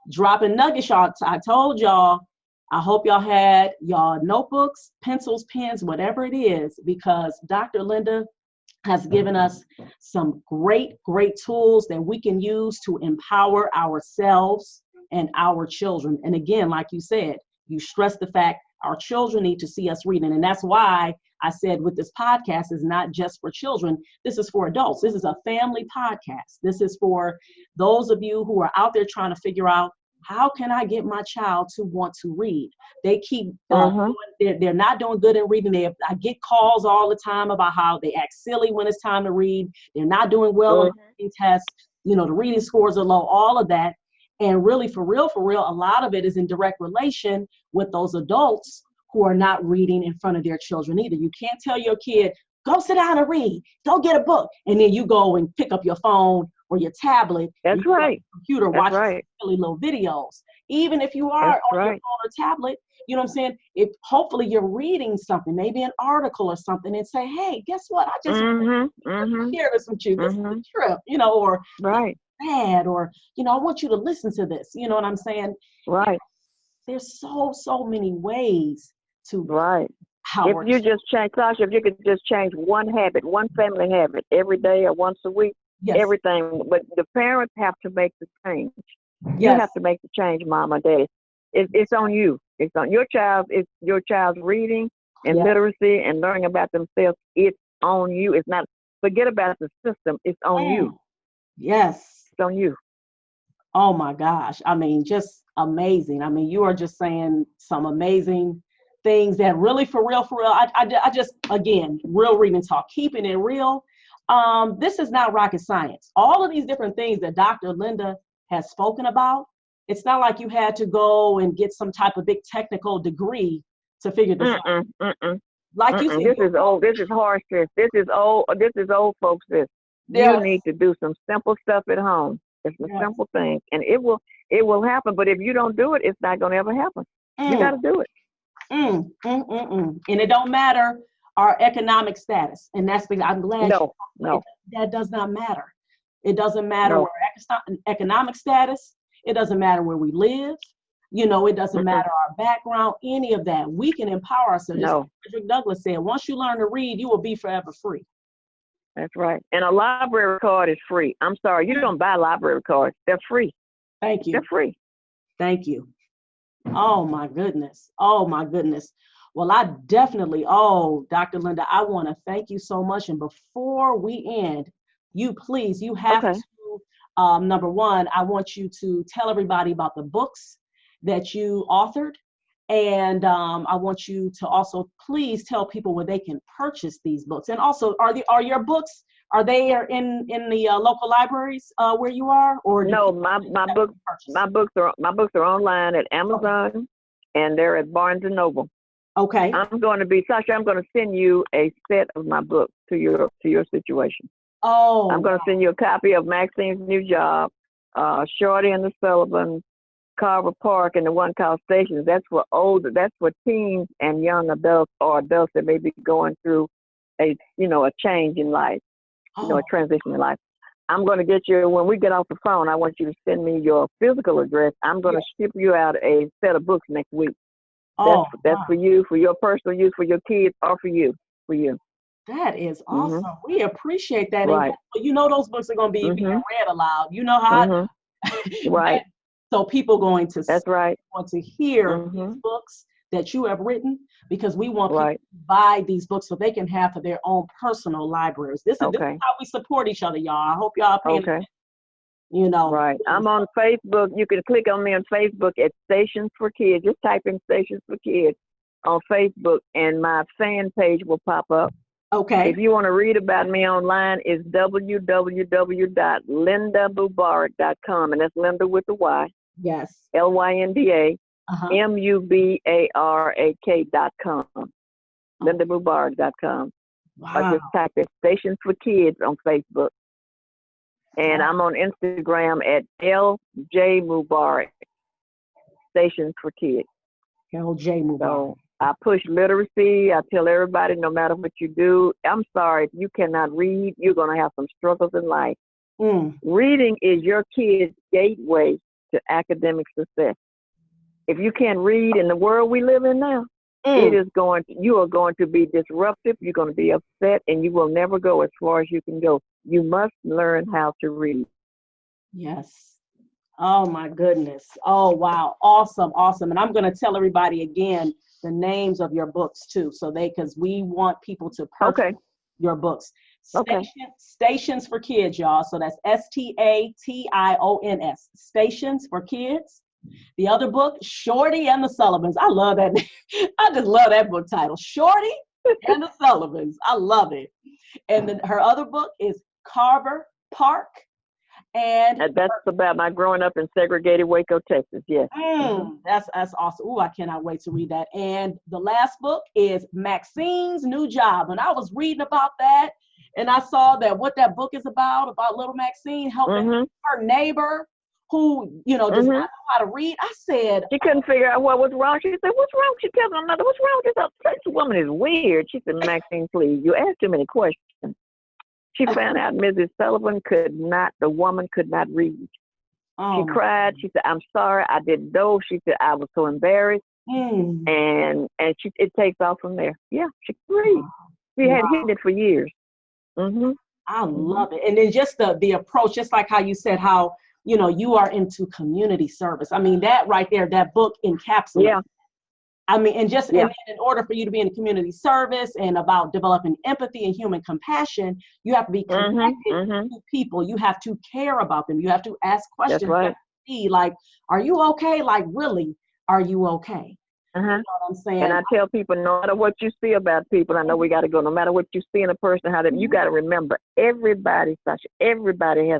[SPEAKER 1] dropping nuggets, y'all. I told y'all, I hope y'all had y'all notebooks, pencils, pens, whatever it is, because Dr. Lynda has given us some great tools that we can use to empower ourselves and our children. And again, like you said, you stress the fact our children need to see us reading. And that's why I said with this podcast is not just for children. This is for adults. This is a family podcast. This is for those of you who are out there trying to figure out, how can I get my child to want to read? They keep, they're not doing good in reading. I get calls all the time about how they act silly when it's time to read. They're not doing well on the reading tests. The reading scores are low, all of that. And really, for real, a lot of it is in direct relation with those adults who are not reading in front of their children either. You can't tell your kid, go sit down and read, go get a book, and then you go and pick up your phone or your tablet.
[SPEAKER 2] That's right.
[SPEAKER 1] Computer, watching silly little videos. Even if you are on your phone or tablet, you know what I'm saying? If hopefully you're reading something, maybe an article or something, and say, hey, guess what? I just share this with you. This is a trip, or bad, or I want you to listen to this. You know what I'm saying?
[SPEAKER 2] Right.
[SPEAKER 1] There's so many ways to
[SPEAKER 2] If you just change, Sasha, if you could just change one habit, one family habit every day or once a week, everything. But the parents have to make the change. You have to make the change, mom or daddy. It's on you. It's on your child. It's your child's reading and literacy and learning about themselves. It's on you. It's not, forget about the system. It's on you.
[SPEAKER 1] Yes.
[SPEAKER 2] It's on you.
[SPEAKER 1] Oh my gosh. Just amazing. You are just saying some amazing things that really, for real, I just, again, real reading talk, keeping it real. This is not rocket science. All of these different things that Dr. Lynda has spoken about, it's not like you had to go and get some type of big technical degree to figure this out. Like you said,
[SPEAKER 2] this is old. This is harsh. This is old. This is old folks. You need to do some simple stuff at home. It's some simple things, and it will happen. But if you don't do it, it's not going to ever happen. You got to do it. And
[SPEAKER 1] it don't matter our economic status, and that's the, I'm glad.
[SPEAKER 2] No,
[SPEAKER 1] that does not matter. It doesn't matter our economic status. It doesn't matter where we live. It doesn't matter our background. Any of that. We can empower ourselves. Just like Frederick Douglass said, once you learn to read, you will be forever free.
[SPEAKER 2] That's right. And a library card is free. I'm sorry, you don't buy library cards. They're free.
[SPEAKER 1] Thank you.
[SPEAKER 2] They're free.
[SPEAKER 1] Thank you. Oh my goodness. Well, I definitely, Dr. Lynda, I want to thank you so much. And before we end, you have to, number one, I want you to tell everybody about the books that you authored. And I want you to also please tell people where they can purchase these books. And also, are your books, are they in the local libraries where you are? Or
[SPEAKER 2] no, my books are online at Amazon, and they're at Barnes and Noble.
[SPEAKER 1] Okay.
[SPEAKER 2] Sasha, I'm going to send you a set of my books to your situation.
[SPEAKER 1] Oh.
[SPEAKER 2] I'm going to send you a copy of Maxine's New Job, Shorty and the Sullivans, Carver Park, and the one called Stations. That's for teens and young adults, or adults that may be going through a change in life, a transition in life. I'm going to get you, when we get off the phone, I want you to send me your physical address. I'm going to ship you out a set of books next week. That's for you, for your personal use, for your kids, or for you.
[SPEAKER 1] That is awesome. We appreciate that.
[SPEAKER 2] Right.
[SPEAKER 1] And, those books are going to be being read aloud. You know how
[SPEAKER 2] right.
[SPEAKER 1] So people going to
[SPEAKER 2] want
[SPEAKER 1] to hear these books that you have written, because we want people
[SPEAKER 2] Right.
[SPEAKER 1] to buy these books so they can have for their own personal libraries. This is
[SPEAKER 2] Okay.
[SPEAKER 1] how we support each other, y'all. I hope y'all are paying
[SPEAKER 2] Okay.
[SPEAKER 1] attention, you know.
[SPEAKER 2] Right. I'm on Facebook. You can click on me on Facebook at Stations for Kids. Just type in Stations for Kids on Facebook, and my fan page will pop up.
[SPEAKER 1] Okay.
[SPEAKER 2] If you want to read about me online, it's www.lindamubarak.com, and that's Linda with the Y,
[SPEAKER 1] Yes.
[SPEAKER 2] Lynda
[SPEAKER 1] Uh-huh.
[SPEAKER 2] Mubarak.com, lindamubarak.com. Or
[SPEAKER 1] Wow.
[SPEAKER 2] just type in Stations for Kids on Facebook. And I'm on Instagram at LJ Mubarak, Stations for Kids.
[SPEAKER 1] LJ Mubarak.
[SPEAKER 2] So I push literacy. I tell everybody, no matter what you do, I'm sorry, if you cannot read, you're going to have some struggles in life. Reading is your kid's gateway to academic success. If you can't read in the world we live in now, you are going to be disruptive, you're going to be upset, and you will never go as far as you can go. You must learn how to read.
[SPEAKER 1] Yes. Oh my goodness. Oh wow. Awesome. Awesome. And I'm going to tell everybody again the names of your books too, so because we want people to purchase your books. Stations for Kids, y'all. So that's STATIONS. Stations for Kids. The other book, Shorty and the Sullivans. I love that. I just love that book title, Shorty and the Sullivans. I love it. And then her other book is Carver Park. And
[SPEAKER 2] that's about my growing up in segregated Waco, Texas. Yes.
[SPEAKER 1] That's awesome. Ooh, I cannot wait to read that. And the last book is Maxine's New Job. And I was reading about that, and I saw that what that book is about little Maxine helping her neighbor who, does not know how to read. I said,
[SPEAKER 2] she couldn't figure out what was wrong. She said, "What's wrong?" She tells her mother, "What's wrong with this woman is weird." She said, "Maxine, please, you asked too many questions." She found out Mrs. Sullivan the woman could not read. She cried. She said, "I'm sorry, I didn't know." She said, "I was so embarrassed." And it takes off from there. Yeah, she could read. She had hidden it for years.
[SPEAKER 1] I love it. And then just the approach, just like how you said, how, you are into community service. I mean, that right there, that book encapsulates. Yeah. I mean, and then in order for you to be in community service and about developing empathy and human compassion, you have to be connected to people. You have to care about them. You have to ask questions.
[SPEAKER 2] That's right.
[SPEAKER 1] You have to see, like, are you okay? Like, really, are you okay? You know what I'm saying?
[SPEAKER 2] And I tell people, no matter what you see about people, I know we got to go, no matter what you see in a person, you got to remember, everybody has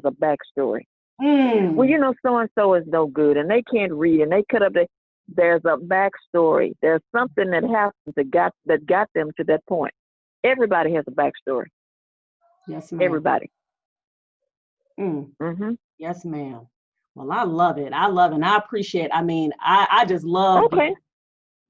[SPEAKER 2] a backstory. Well, so-and-so is no good, and they can't read, and they cut up there's a backstory. There's something that happened that got them to that point. Everybody has a backstory.
[SPEAKER 1] Yes, ma'am.
[SPEAKER 2] Everybody.
[SPEAKER 1] Yes, ma'am. Well, I love it. I love it. And I appreciate. I mean, I just love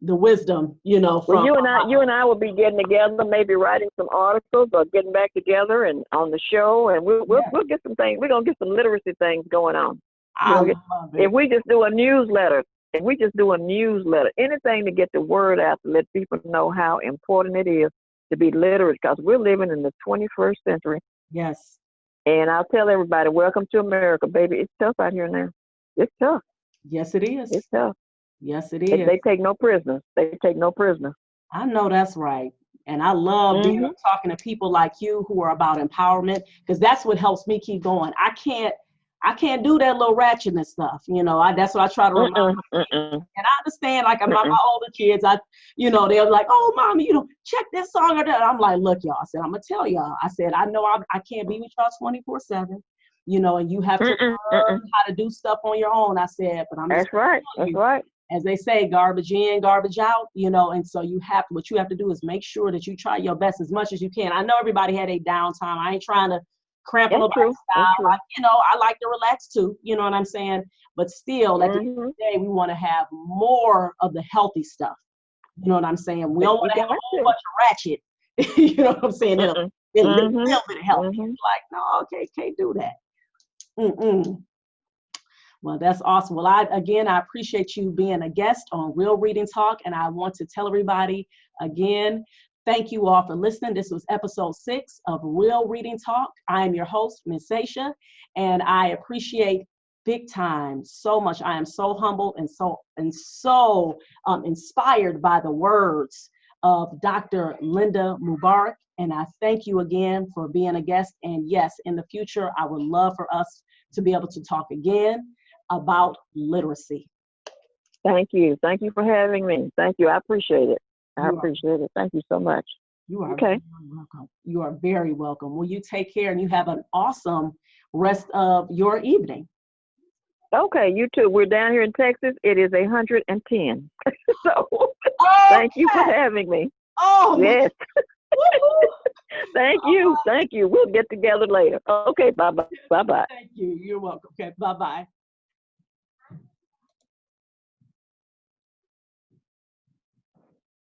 [SPEAKER 1] the wisdom. From
[SPEAKER 2] well, you and I will be getting together, maybe writing some articles or getting back together and on the show, and we'll get some things. We're gonna get some literacy things going on.
[SPEAKER 1] I love it.
[SPEAKER 2] If we just do a newsletter. Anything to get the word out, to let people know how important it is to be literate, because we're living in the 21st century.
[SPEAKER 1] Yes.
[SPEAKER 2] And I'll tell everybody, welcome to America, baby. It's tough out here now. It's tough.
[SPEAKER 1] Yes, it is.
[SPEAKER 2] It's tough.
[SPEAKER 1] Yes, it is.
[SPEAKER 2] They take no prisoners.
[SPEAKER 1] I know that's right. And I love talking to people like you who are about empowerment, because that's what helps me keep going. I can't do that little ratchetness stuff. That's what I try to remind myself. And I understand, like, my older kids, they're like, "Oh, mommy, check this song or that." I'm like, "Look, y'all," I said, "I'm going to tell y'all." I said, "I know I can't be with y'all 24/7, and you have to learn how to do stuff on your own." I said, "But I'm just
[SPEAKER 2] That's right. That's right.
[SPEAKER 1] As they say, garbage in, garbage out, and so what you have to do is make sure that you try your best as much as you can." I know everybody had a downtime. I ain't trying to cramp on nobody's style. I like to relax too, you know what I'm saying? But still, at the end of the day, we want to have more of the healthy stuff. You know what I'm saying? We don't want to have a whole bunch of ratchet, you know what I'm saying? A little bit of healthy. Like, no, okay, can't do that. Well, that's awesome. Well, I appreciate you being a guest on Real Reading Talk, and I want to tell everybody again, thank you all for listening. This was episode 6 of Real Reading Talk. I am your host, Ms. Sasha, and I appreciate big time, so much. I am so humbled and so inspired by the words of Dr. Lynda Mubarak. And I thank you again for being a guest. And yes, in the future, I would love for us to be able to talk again about literacy.
[SPEAKER 2] Thank you. Thank you for having me. Thank you. I appreciate it. I
[SPEAKER 1] You are,
[SPEAKER 2] appreciate it. Thank you so much.
[SPEAKER 1] you are
[SPEAKER 2] Okay.
[SPEAKER 1] very welcome. You are very welcome. Well, you take care and you have an awesome rest of your evening.
[SPEAKER 2] Okay, you too. We're down here in Texas. It is 110. So thank you for
[SPEAKER 1] Okay.
[SPEAKER 2] having me.
[SPEAKER 1] Oh,
[SPEAKER 2] Yes.
[SPEAKER 1] woo-hoo.
[SPEAKER 2] Thank you. Thank you. We'll get together later. Okay, bye bye. Bye bye.
[SPEAKER 1] Thank you. You're welcome. Okay, bye-bye.